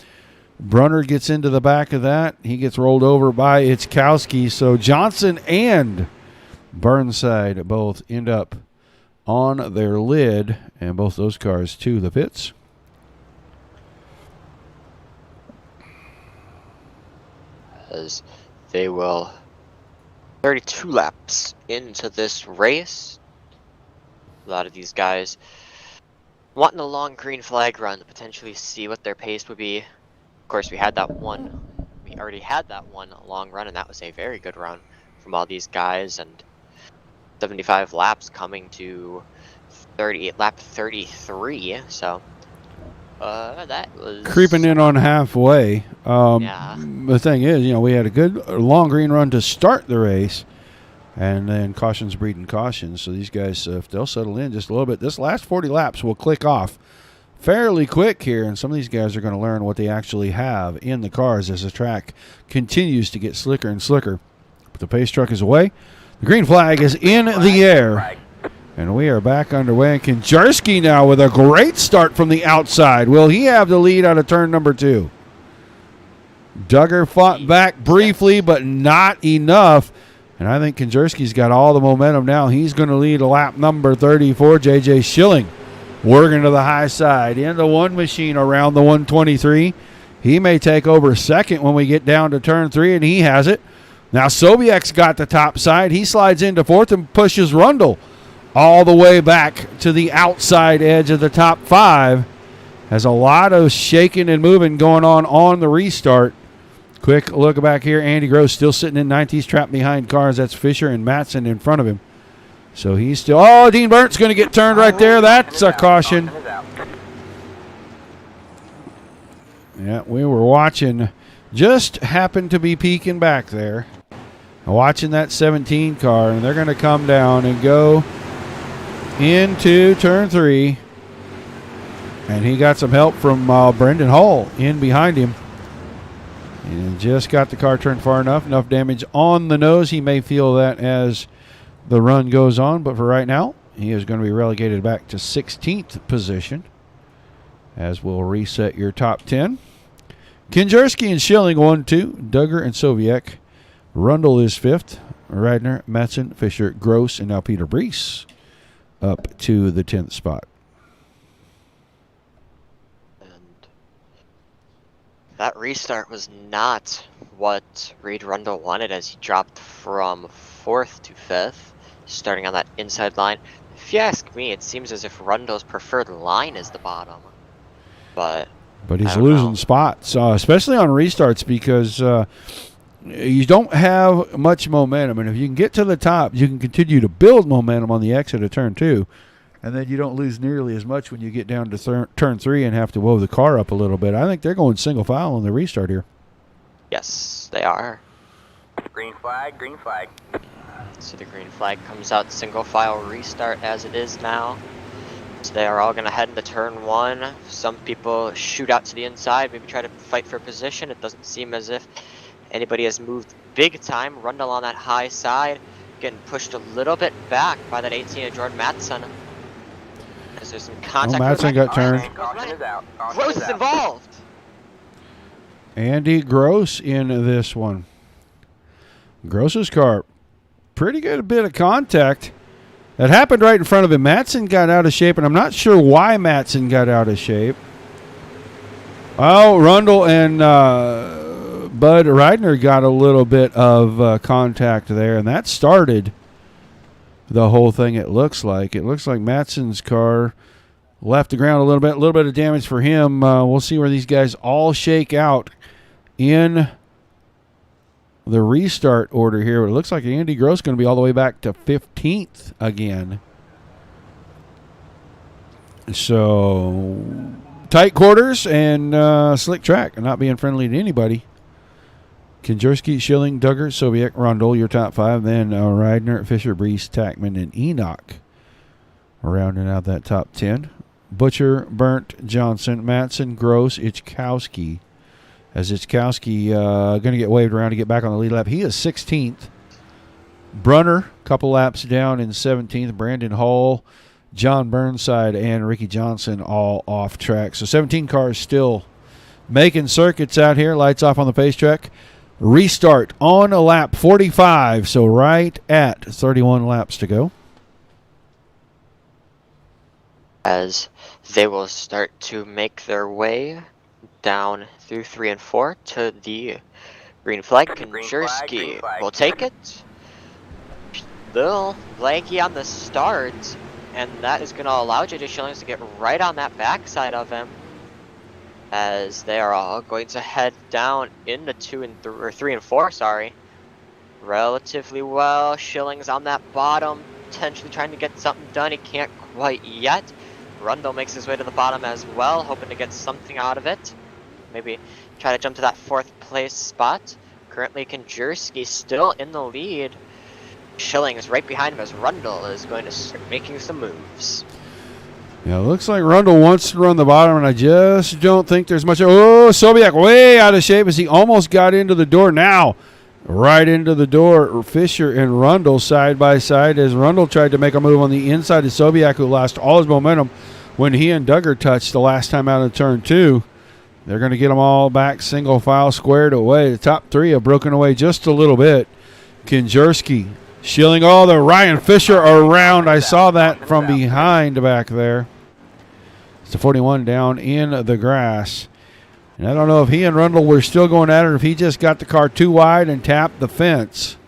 Brunner gets into the back of that. He gets rolled over by Itzkowski. So Johnson and Burnside both end up on their lid, and both those cars to the pits. As they will 32 laps into this race. A lot of these guys wanting a long green flag run to potentially see what their pace would be. Of course, we already had that one long run, and that was a very good run from all these guys. And 75 laps coming to lap 33. So that was creeping in on halfway. Yeah. The thing is, we had a good long green run to start the race, and then cautions breeding cautions. So these guys, if they'll settle in just a little bit, this last 40 laps will click off fairly quick here, and some of these guys are going to learn what they actually have in the cars as the track continues to get slicker and slicker. But the pace truck is away. The green flag is in the air, and we are back underway. And Konjerski now with a great start from the outside. Will he have the lead out of turn number 2? Duggar fought back briefly, but not enough. And I think Konjerski's got all the momentum now. He's going to lead a lap number 34. J.J. Schilling working to the high side into one machine around the 123. He may take over second when we get down to turn 3, and he has it. Now Sobiek's got the top side. He slides into 4th and pushes Rundle all the way back to the outside edge of the top 5. Has a lot of shaking and moving going on the restart. Quick look back here. Andy Gross still sitting in 9th. He's trapped behind cars. That's Fisher and Matson in front of him. So he's still... Oh, Dean Burnt's going to get turned right there. That's a caution. Yeah, we were watching. Just happened to be peeking back there. Watching that 17 car, and they're going to come down and go into turn 3. And he got some help from Brendan Hall in behind him. And just got the car turned far enough. Enough damage on the nose. He may feel that as the run goes on, but for right now, He is going to be relegated back to 16th position, as we'll reset your top 10. Kinjerski and Schilling 1-2. Duggar and Soviek. Rundle is 5th. Reidner, Matson, Fisher, Gross, and now Peter Brees up to the 10th spot. And that restart was not what Reed Rundle wanted, as he dropped from 4th to 5th, starting on that inside line. If you ask me, it seems as if Rundle's preferred line is the bottom. But he's losing spots, especially on restarts, because you don't have much momentum. And if you can get to the top, you can continue to build momentum on the exit of turn 2. And then you don't lose nearly as much when you get down to turn 3 and have to whoa the car up a little bit. I think they're going single file on the restart here. yes, they are. Green flag, green flag. So the green flag comes out, single file restart as it is now. So they are all going to head into turn 1. Some people shoot out to the inside, maybe try to fight for position. It doesn't seem as if anybody has moved big time. Rundle on that high side, getting pushed a little bit back by that 18 of Jordan Matson. As there's some contact. Matson got turned. Caution is out. Caution Gross is is out. involved. Andy Gross in this one. Gross's car, pretty good bit of contact. That happened right in front of him. Matson got out of shape, and I'm not sure why Matson got out of shape. Oh, Rundle and Bud Reidner got a little bit of contact there, and that started the whole thing, it looks like. It looks like Matson's car left the ground a little bit of damage for him. We'll see where these guys all shake out in the restart order here. It looks like Andy Gross going to be all the way back to 15th again. So, tight quarters and slick track, not being friendly to anybody. Kinjerski, Schilling, Duggar, Soviek, Rundle, your top 5. Then Reidner, Fisher, Brees, Tackman, and Enoch rounding out that top 10. Butcher, Burnt, Johnson, Matson, Gross, Ichkowski. As Ichkowski going to get waved around to get back on the lead lap. He is 16th. Brunner, couple laps down in 17th. Brandon Hall, John Burnside, and Ricky Johnson all off track. So 17 cars still making circuits out here. Lights off on the pace track. Restart on a lap 45, so right at 31 laps to go. As they will start to make their way down through 3 and 4 to the green flag. Kinjerski will take it. Little laggy on the start, and that is going to allow JJ Schillings to get right on that backside of him, as they are all going to head down into 3 and 4. Relatively well. Schillings on that bottom, potentially trying to get something done. He can't quite yet. Rundle makes his way to the bottom as well, hoping to get something out of it. Maybe try to jump to that 4th place spot. Currently, Kinjerski still in the lead. Schillings right behind him as Rundle is going to start making some moves. Yeah, it looks like Rundle wants to run the bottom, and I just don't think there's much. Oh, Sobiak way out of shape as he almost got into the door. Now, right into the door, Fisher and Rundle side by side as Rundle tried to make a move on the inside of Sobiak, who lost all his momentum when he and Duggar touched the last time out of turn 2. They're going to get them all back single file squared away. The top 3 have broken away just a little bit. Kinjerski, Schilling, all the Ryan Fisher around. I saw that from behind back there. It's the 41 down in the grass. And I don't know if he and Rundle were still going at it or if he just got the car too wide and tapped the fence.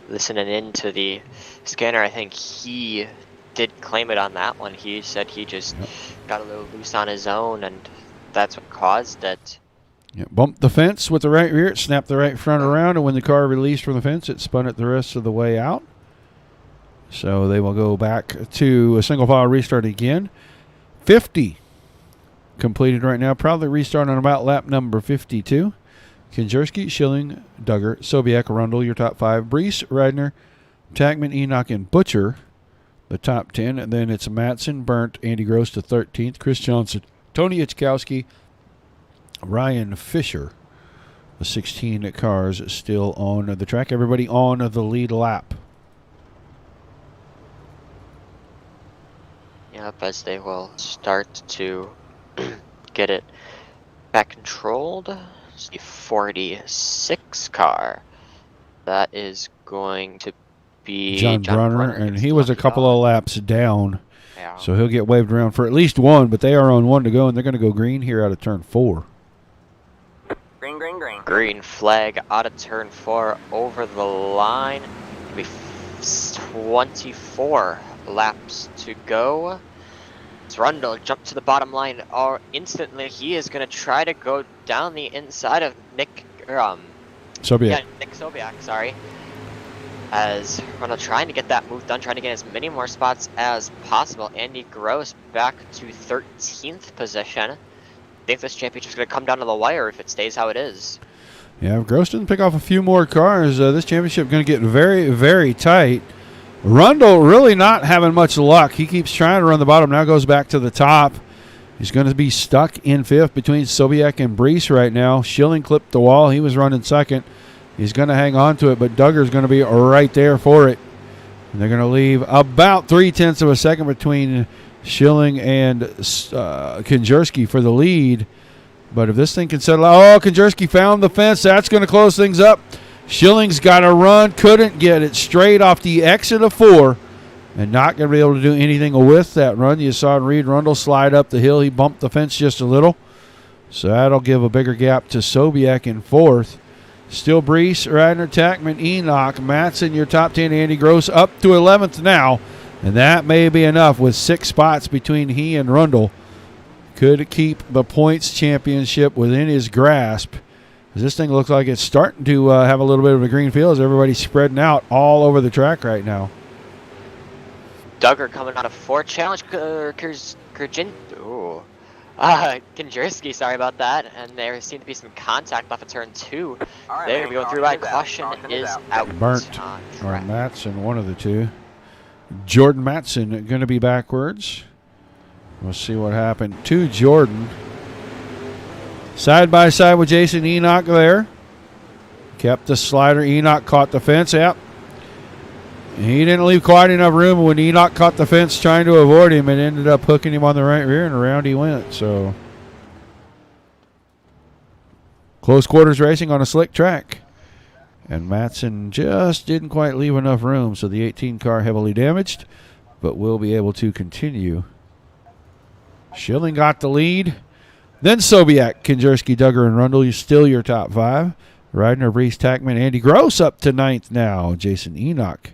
Listening into the scanner, I think he did claim it on that one. He said he just got a little loose on his own, and that's what caused it. Yeah, bumped the fence with the right rear, it snapped the right front around, and when the car released from the fence, it spun it the rest of the way out. So they will go back to a single file restart again. 50 completed right now. Probably restart on about lap number 52. Kinjerski, Schilling, Duggar, Sobiek, Rundle, your top 5. Brees, Reidner, Tackman, Enoch, and Butcher, the top 10. And then it's Matson, Burnt, Andy Gross to 13th. Chris Johnson, Tony Ichkowski, Ryan Fisher. The 16 cars still on the track. Everybody on the lead lap. up as they will start to get it back controlled. It's the 46 car. That is going to be John Brunner, and he was a couple off. of laps down. Yeah. So he'll get waved around for at least one, but they are on one to go, and they're going to go green here out of turn 4. Green, green, green. Green flag out of turn 4 over the line. It'll be 24 laps to go. As Rundle jumped to the bottom line instantly. He is going to try to go down the inside of Nick Sobiak, sorry. As Rundle trying to get that move done, trying to get as many more spots as possible. Andy Gross back to 13th position. I think this championship's going to come down to the wire if it stays how it is. Yeah, if Gross doesn't pick off a few more cars, this championship going to get very, very tight. Rundle really not having much luck. He keeps trying to run the bottom, now goes back to the top. He's going to be stuck in 5th between Sobiak and Brees right now. Schilling clipped the wall. He was running 2nd. He's going to hang on to it, but Duggar's going to be right there for it. And they're going to leave about 0.3 of a second between Schilling and Konjerski for the lead. But if this thing can settle out, Konjerski found the fence. That's going to close things up. Schilling's got a run, couldn't get it straight off the exit of 4, and not going to be able to do anything with that run. You saw Reed Rundle slide up the hill. He bumped the fence just a little. So that'll give a bigger gap to Sobiak in 4th. Still Brees, Radner, Tackman, Enoch, Matson, your top 10. Andy Gross up to 11th now. And that may be enough with 6 spots between he and Rundle. Could keep the points championship within his grasp. This thing looks like it's starting to have a little bit of a green field as everybody's spreading out all over the track right now. Duggar coming out of 4. Challenge Konjerski, sorry about that. And there seemed to be some contact off of turn 2. Right, they're going to be going through line. Caution is out. Burnt or Matson, one of the two. Jordan Matson going to be backwards. We'll see what happened to Jordan. Side by side with Jason Enoch there. Kept the slider. Enoch caught the fence. Yep. He didn't leave quite enough room. When Enoch caught the fence trying to avoid him, it ended up hooking him on the right rear, and around he went. So close quarters racing on a slick track. And Matson just didn't quite leave enough room, so the 18 car heavily damaged, but will be able to continue. Schilling got the lead. Then Sobiak, Konjerski, Duggar, and Rundle. You're still your top 5. Ridner, Brees, Tackman, Andy Gross up to 9th now. Jason Enoch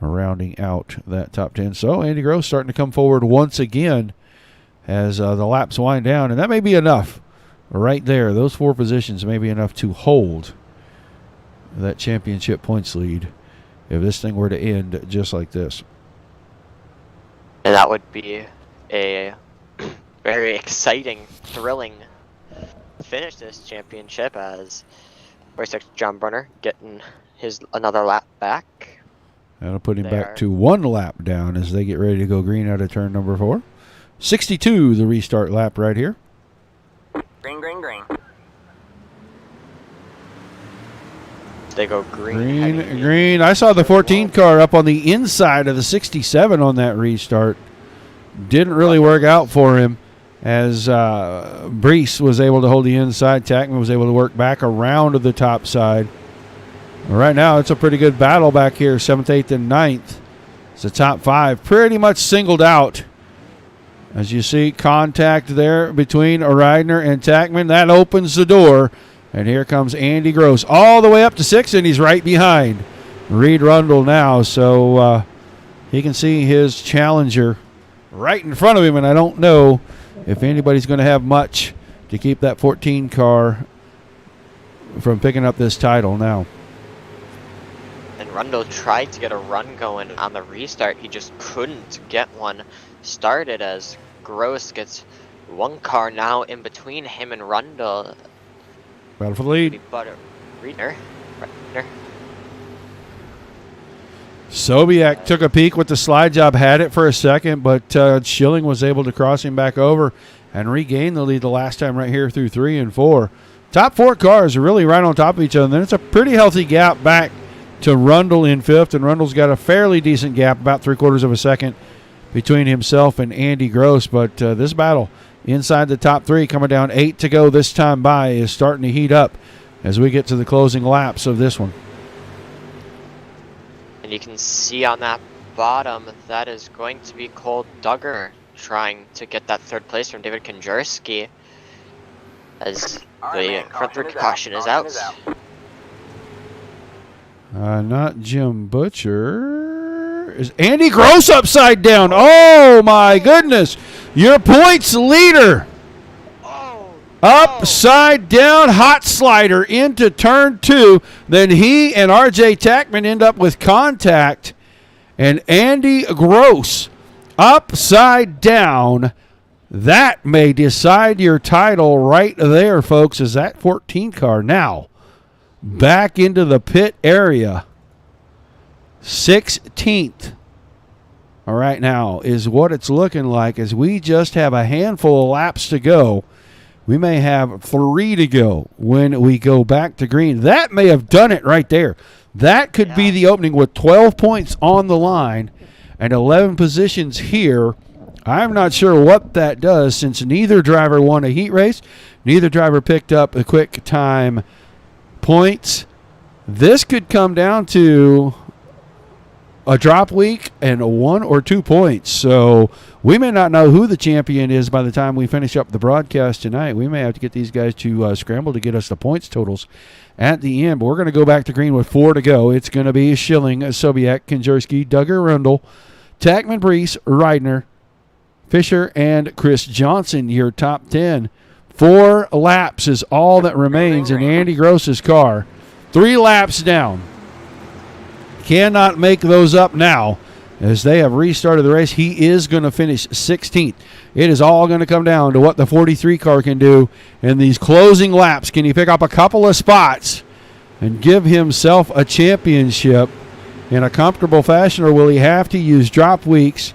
rounding out that top 10. So Andy Gross starting to come forward once again as the laps wind down. And that may be enough right there. Those 4 positions may be enough to hold that championship points lead if this thing were to end just like this. And that would be a very exciting, thrilling finish to this championship as 46 John Brunner getting his another lap back. That'll put him back to 1 lap down as they get ready to go green out of turn number 4. 62, the restart lap right here. Green, green, green. They go green. Green. I saw the 14 car up on the inside of the 67 on that restart. Didn't really work out for him as Brees was able to hold the inside. Tackman was able to work back around to the top side. Right now, it's a pretty good battle back here, 7th, 8th, and 9th. It's the top 5 pretty much singled out. As you see, contact there between Ridner and Tackman. That opens the door. And here comes Andy Gross all the way up to 6th, and he's right behind Reed Rundle now. So he can see his challenger right in front of him, and I don't know if anybody's going to have much to keep that 14 car from picking up this title now. And Rundle tried to get a run going on the restart. He just couldn't get one started as Gross gets 1 car now in between him and Rundle. Battle for the lead. Reedner. Sobiak took a peek with the slide job, had it for a second, but Schilling was able to cross him back over and regain the lead the last time right here through 3 and 4. Top 4 cars are really right on top of each other. And then it's a pretty healthy gap back to Rundle in 5th, and Rundle's got a fairly decent gap, about 3/4 of a second, between himself and Andy Gross. But this battle inside the top 3, coming down 8 to go this time by, is starting to heat up as we get to the closing laps of this one. And you can see on that bottom, that is going to be Cole Duggar trying to get that 3rd place from David Konjarski as the front third caution is out. Not Jim Butcher. Is Andy Gross upside down? Oh, my goodness. Your points leader. Upside down, hot slider into turn 2. Then he and R.J. Tackman end up with contact. And Andy Gross upside down. That may decide your title right there, folks, as that 14 car now back into the pit area. 16th. All right, now is what it's looking like as we just have a handful of laps to go. We may have 3 to go when we go back to green. That may have done it right there. That could be the opening with 12 points on the line and 11 positions here. I'm not sure what that does since neither driver won a heat race. Neither driver picked up a quick time points. This could come down to a drop week and 1 or 2 points. So we may not know who the champion is by the time we finish up the broadcast tonight. We may have to get these guys to scramble to get us the points totals at the end. But we're going to go back to green with 4 to go. It's going to be Schilling, Sobiek, Konjarski, Duggar, Rundle, Tackman, Brees, Reidner, Fisher, and Chris Johnson, your top 10. 4 laps is all that remains in Andy Gross's car. 3 laps down. Cannot make those up now as they have restarted the race. He is going to finish 16th. It is all going to come down to what the 43 car can do in these closing laps. Can he pick up a couple of spots and give himself a championship in a comfortable fashion, or will he have to use drop weeks?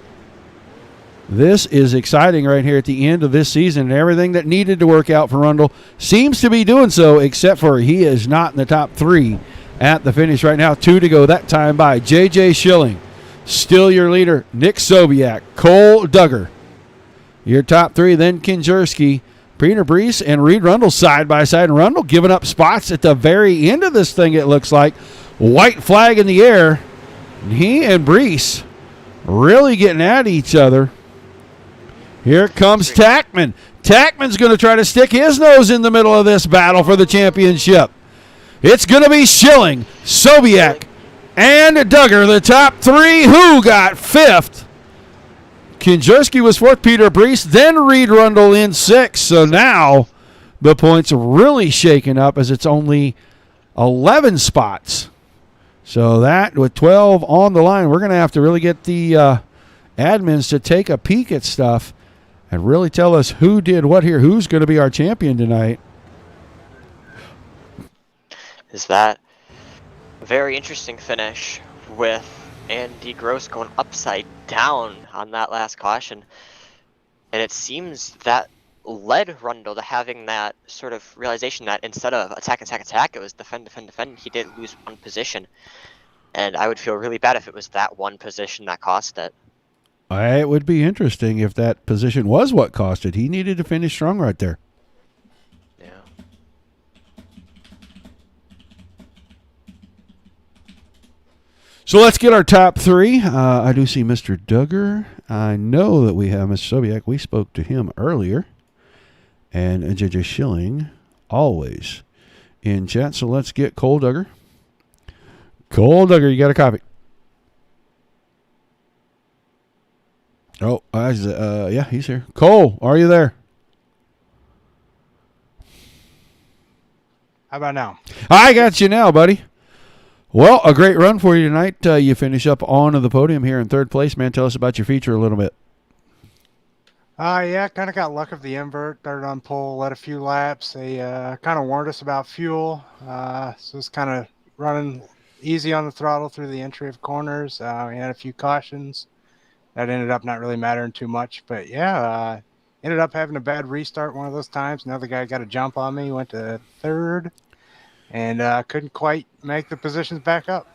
This is exciting right here at the end of this season, and everything that needed to work out for Rundle seems to be doing so, except for he is not in the top 3 at the finish right now. 2 to go that time by. J.J. Schilling, still your leader. Nick Sobiek, Cole Duggar, your top 3. Then Konjarski, Peter Brees, and Reed Rundle side by side. And Rundle giving up spots at the very end of this thing, it looks like. White flag in the air. And he and Brees really getting at each other. Here comes Tackman. Tackman's going to try to stick his nose in the middle of this battle for the championship. It's going to be Schilling, Sobiek, and Duggar, the top 3. Who got 5th? Konjarski was 4th, Peter Brees, then Reed Rundle in 6th. So now the points are really shaken up as it's only 11 spots. So that, with 12 on the line, we're going to have to really get the admins to take a peek at stuff and really tell us who did what here, who's going to be our champion tonight. Is that a very interesting finish with Andy Gross going upside down on that last caution. And it seems that led Rundle to having that sort of realization that instead of attack, it was defend. He did lose 1 position. And I would feel really bad if it was that 1 position that cost it. It would be interesting if that position was what cost it. He needed to finish strong right there. Yeah. So let's get our top 3. I do see Mr. Duggar. I know that we have Mr. Sobiek. We spoke to him earlier. And J.J. Schilling, always in chat. So let's get Cole Duggar. Cole Duggar, you got a copy. Oh, yeah, he's here. Cole, are you there? How about now? I got you now, buddy. Well, a great run for you tonight. You finish up on the podium here in 3rd place, man. Tell us about your feature a little bit. Yeah, kind of got luck of the invert. Started on pole, led a few laps. They kind of warned us about fuel. So it's kind of running easy on the throttle through the entry of corners. We had a few cautions. That ended up not really mattering too much. But, yeah, ended up having a bad restart one of those times. Another guy got a jump on me, went to 3rd, and couldn't quite make the positions back up.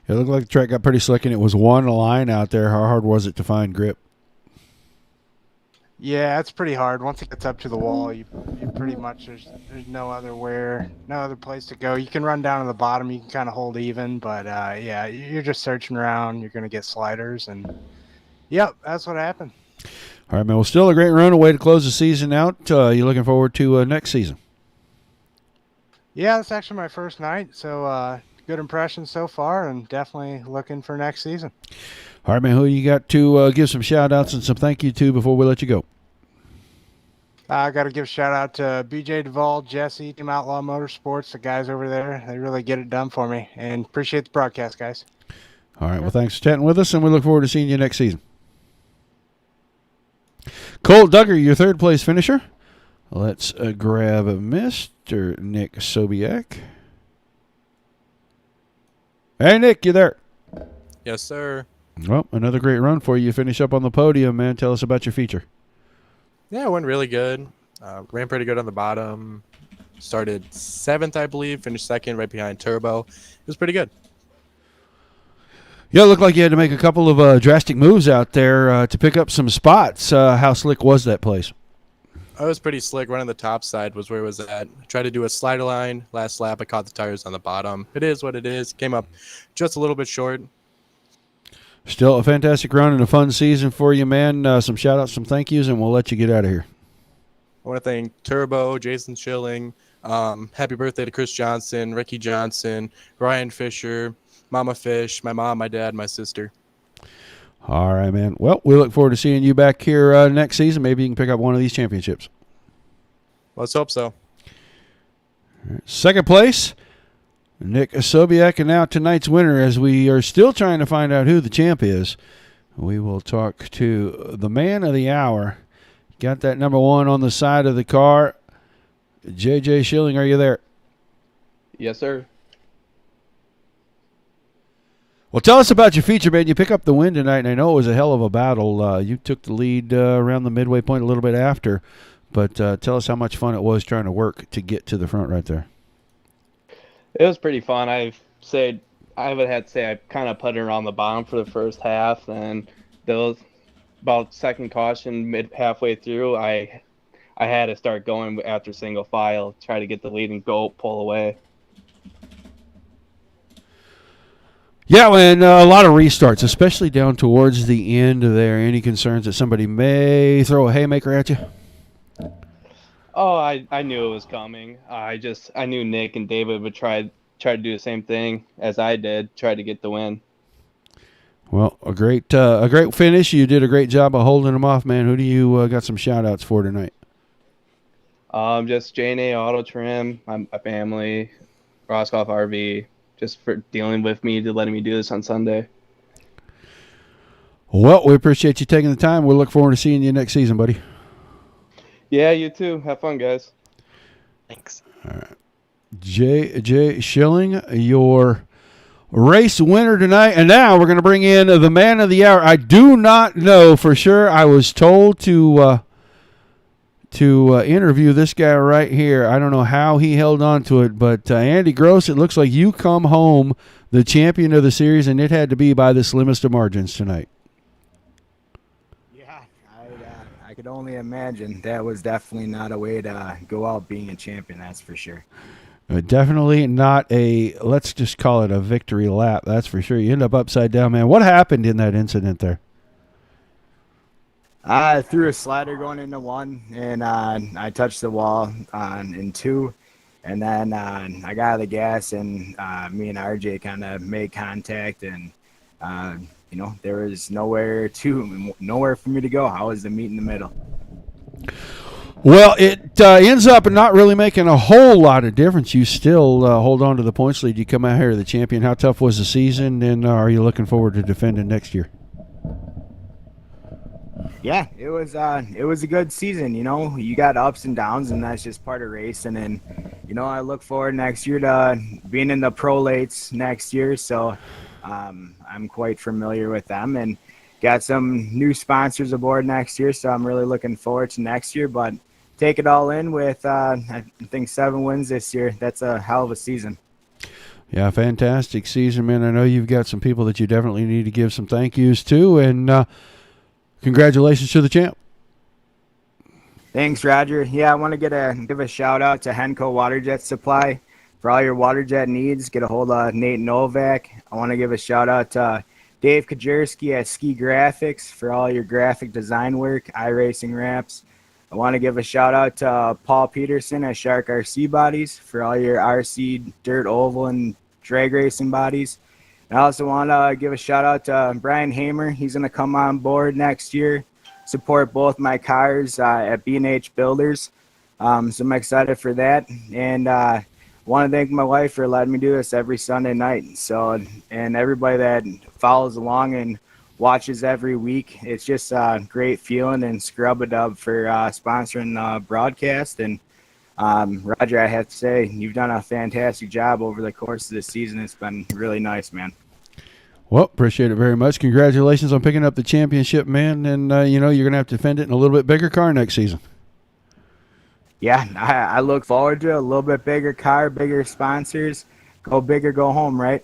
It looked like the track got pretty slick, and it was one line out there. How hard was it to find grip? Yeah, it's pretty hard. Once it gets up to the wall, you pretty much there's no other place to go. You can run down to the bottom, you can kind of hold even, but yeah, you're just searching around. You're gonna get sliders, and yep, that's what happened. All right, man. Well, still a great run. A way to close the season out. You looking forward to next season? Yeah, it's actually my first night, so good impressions so far, and definitely looking for next season. All right, man. Who you got to give some shout-outs and some thank you to before we let you go? I got to give a shout out to BJ Duvall, Jesse, Team Outlaw Motorsports, the guys over there. They really get it done for me, and appreciate the broadcast, guys. All right. Well, thanks for chatting with us, and we look forward to seeing you next season. Colt Duggar, your third-place finisher. Let's grab Mr. Nick Sobiek. Hey, Nick, you there? Yes, sir. Well, another great run for you. You finish up on the podium, man. Tell us about your feature. Yeah, it went really good. Ran pretty good on the bottom. Started 7th, I believe. Finished 2nd, right behind Turbo. It was pretty good. Yeah, it looked like you had to make a couple of drastic moves out there to pick up some spots. How slick was that place? I was pretty slick. Running the top side was where it was at. Tried to do a slider line. Last lap, I caught the tires on the bottom. It is what it is. Came up just a little bit short. Still a fantastic run and a fun season for you, man. Some shout-outs, some thank yous, and we'll let you get out of here. I want to thank Turbo, Jason Schilling, happy birthday to Chris Johnson, Ricky Johnson, Ryan Fisher, Mama Fish, my mom, my dad, my sister. All right, man. Well, we look forward to seeing you back here next season. Maybe you can pick up one of these championships. Let's hope so. Second place, Nick Sobiek, and now tonight's winner, as we are still trying to find out who the champ is. We will talk to the man of the hour. Got that number 1 on the side of the car. JJ Schilling, are you there? Yes, sir. Well, tell us about your feature, man. You pick up the win tonight, and I know it was a hell of a battle. You took the lead around the midway point a little bit after, but tell us how much fun it was trying to work to get to the front right there. It was pretty fun. I would have to say I kind of put it around the bottom for the first half, and those about second caution halfway through, I had to start going after single file, try to get the lead and go pull away. Yeah, and a lot of restarts, especially down towards the end there. Any concerns that somebody may throw a haymaker at you? Oh, I knew it was coming. I knew Nick and David would try to do the same thing as I did, try to get the win. Well, a great finish. You did a great job of holding them off, man. Who do you got some shout-outs for tonight? Just J&A Auto Trim, my family, Roscoff RV, just for dealing with me, to letting me do this on Sunday. Well, we appreciate you taking the time. We'll look forward to seeing you next season, buddy. Yeah, you too. Have fun, guys. Thanks. All right. J. Schilling, your race winner tonight. And now we're going to bring in the man of the hour. I do not know for sure. I was told to interview this guy right here. I don't know how he held on to it, but Andy Gross, it looks like you come home the champion of the series, and it had to be by the slimmest of margins tonight. Yeah, I could only imagine. That was definitely not a way to go out being a champion, that's for sure. Definitely not let's just call it a victory lap, that's for sure. You end up upside down, man. What happened in that incident there? I threw a slider going into 1, and I touched the wall in 2, and then I got out of the gas, and me and RJ kind of made contact, and there was nowhere for me to go. I was the meet in the middle. Well, it ends up not really making a whole lot of difference. You still hold on to the points lead. You come out here the champion. How tough was the season, and are you looking forward to defending next year? Yeah, it was a good season. You got ups and downs, and that's just part of racing. And I look forward next year to being in the pro lates next year. So I'm quite familiar with them, and got some new sponsors aboard next year. So I'm really looking forward to next year. But take it all in with I think 7 wins this year. That's a hell of a season. Yeah, fantastic season, man. I know you've got some people that you definitely need to give some thank yous to, and congratulations to the champ. Thanks, Roger. Yeah, I want to give a shout out to Henco Water Jet Supply for all your water jet needs. Get a hold of Nate Novak. I want to give a shout out to Dave Kajerski at Ski Graphics for all your graphic design work, iRacing wraps. I want to give a shout out to Paul Peterson at Shark RC Bodies for all your RC dirt oval and drag racing bodies. And I also want to give a shout out to Brian Hamer. He's going to come on board next year, support both my cars at B&H Builders. So I'm excited for that. And I want to thank my wife for letting me do this every Sunday night. So, and everybody that follows along and watches every week. It's just a great feeling, and scrub-a-dub for sponsoring the broadcast. And Roger, I have to say, you've done a fantastic job over the course of the season. It's been really nice, man. Well, appreciate it very much. Congratulations on picking up the championship, man. And, you're going to have to defend it in a little bit bigger car next season. Yeah, I look forward to it. A little bit bigger car, bigger sponsors. Go big or go home, right?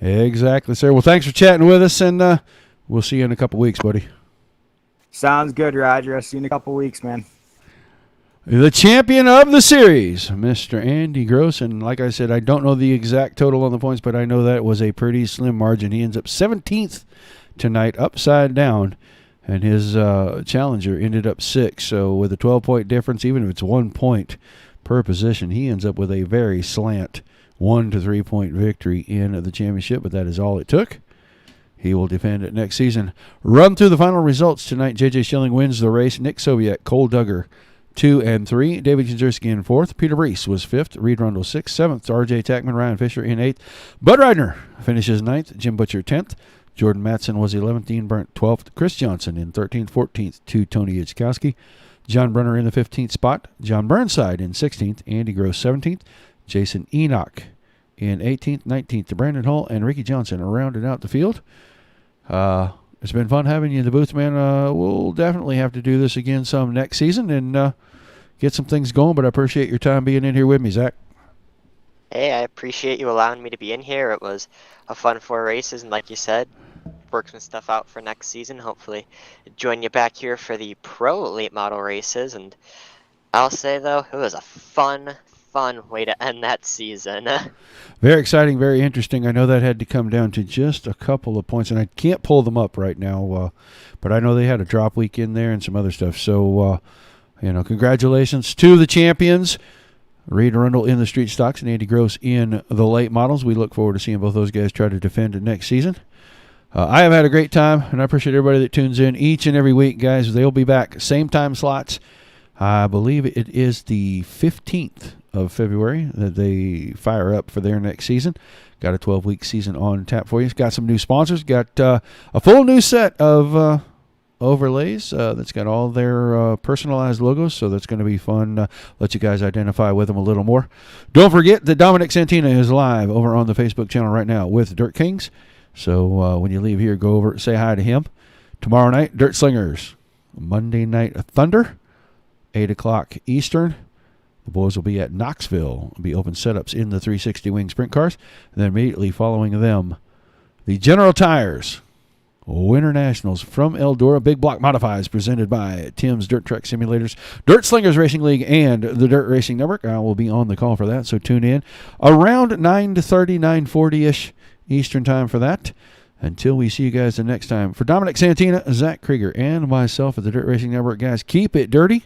Exactly, sir. Well, thanks for chatting with us, and we'll see you in a couple weeks, buddy. Sounds good, Roger. I'll see you in a couple weeks, man. The champion of the series, Mr. Andy Gross. And like I said, I don't know the exact total on the points, but I know that was a pretty slim margin. He ends up 17th tonight, upside down, and his challenger ended up 6th. So with a 12-point difference, even if it's 1 point per position, he ends up with a very slant 1 to 3 point victory in the championship, but that is all it took. He will defend it next season. Run through the final results tonight. J.J. Schilling wins the race. Nick Soviet, Cole Duggar, 2 and 3. David Kazierski in 4th. Peter Reese was 5th. Reed Rundle 6th. 7th. R.J. Tackman, Ryan Fisher in 8th. Bud Reidner finishes 9th. Jim Butcher 10th. Jordan Matson was 11th. Dean Burnt 12th. Chris Johnson in 13th. 14th to Tony Ichkowski. John Brunner in the 15th spot. John Burnside in 16th. Andy Gross 17th. Jason Enoch in 18th. 19th to Brandon Hull. And Ricky Johnson rounded out the field. It's been fun having you in the booth, man. We'll definitely have to do this again some next season and get some things going, but I appreciate your time being in here with me, Zach. Hey, I appreciate you allowing me to be in here. It was a fun 4 races, and like you said, work some stuff out for next season. Hopefully join you back here for the pro late model races. And I'll say, though, it was a fun way to end that season. Very exciting, very interesting. I know that had to come down to just a couple of points, and I can't pull them up right now, but I know they had a drop week in there and some other stuff. So, congratulations to the champions, Reed Rundle in the street stocks and Andy Gross in the late models. We look forward to seeing both those guys try to defend it next season. I have had a great time, and I appreciate everybody that tunes in each and every week, guys. They'll be back, same time slots. I believe it is the 15th of February that they fire up for their next season. Got a 12-week season on tap for you. Got some new sponsors. Got a full new set of overlays that's got all their personalized logos, so that's going to be fun. Let you guys identify with them a little more. Don't forget that Dominic Santina is live over on the Facebook channel right now with Dirt Kings. So when you leave here, go over, say hi to him. Tomorrow night, Dirt Slingers. Monday Night Thunder, 8 o'clock Eastern. The boys will be at Knoxville. It'll be open setups in the 360 wing sprint cars. And then immediately following them, the General Tires Winter Nationals from Eldora. Big Block Modifies presented by Tim's Dirt Track Simulators, Dirt Slingers Racing League, and the Dirt Racing Network. I will be on the call for that, so tune in around 9:30, 9:40-ish Eastern time for that. Until we see you guys the next time. For Dominic Santina, Zach Krieger, and myself at the Dirt Racing Network, guys, keep it dirty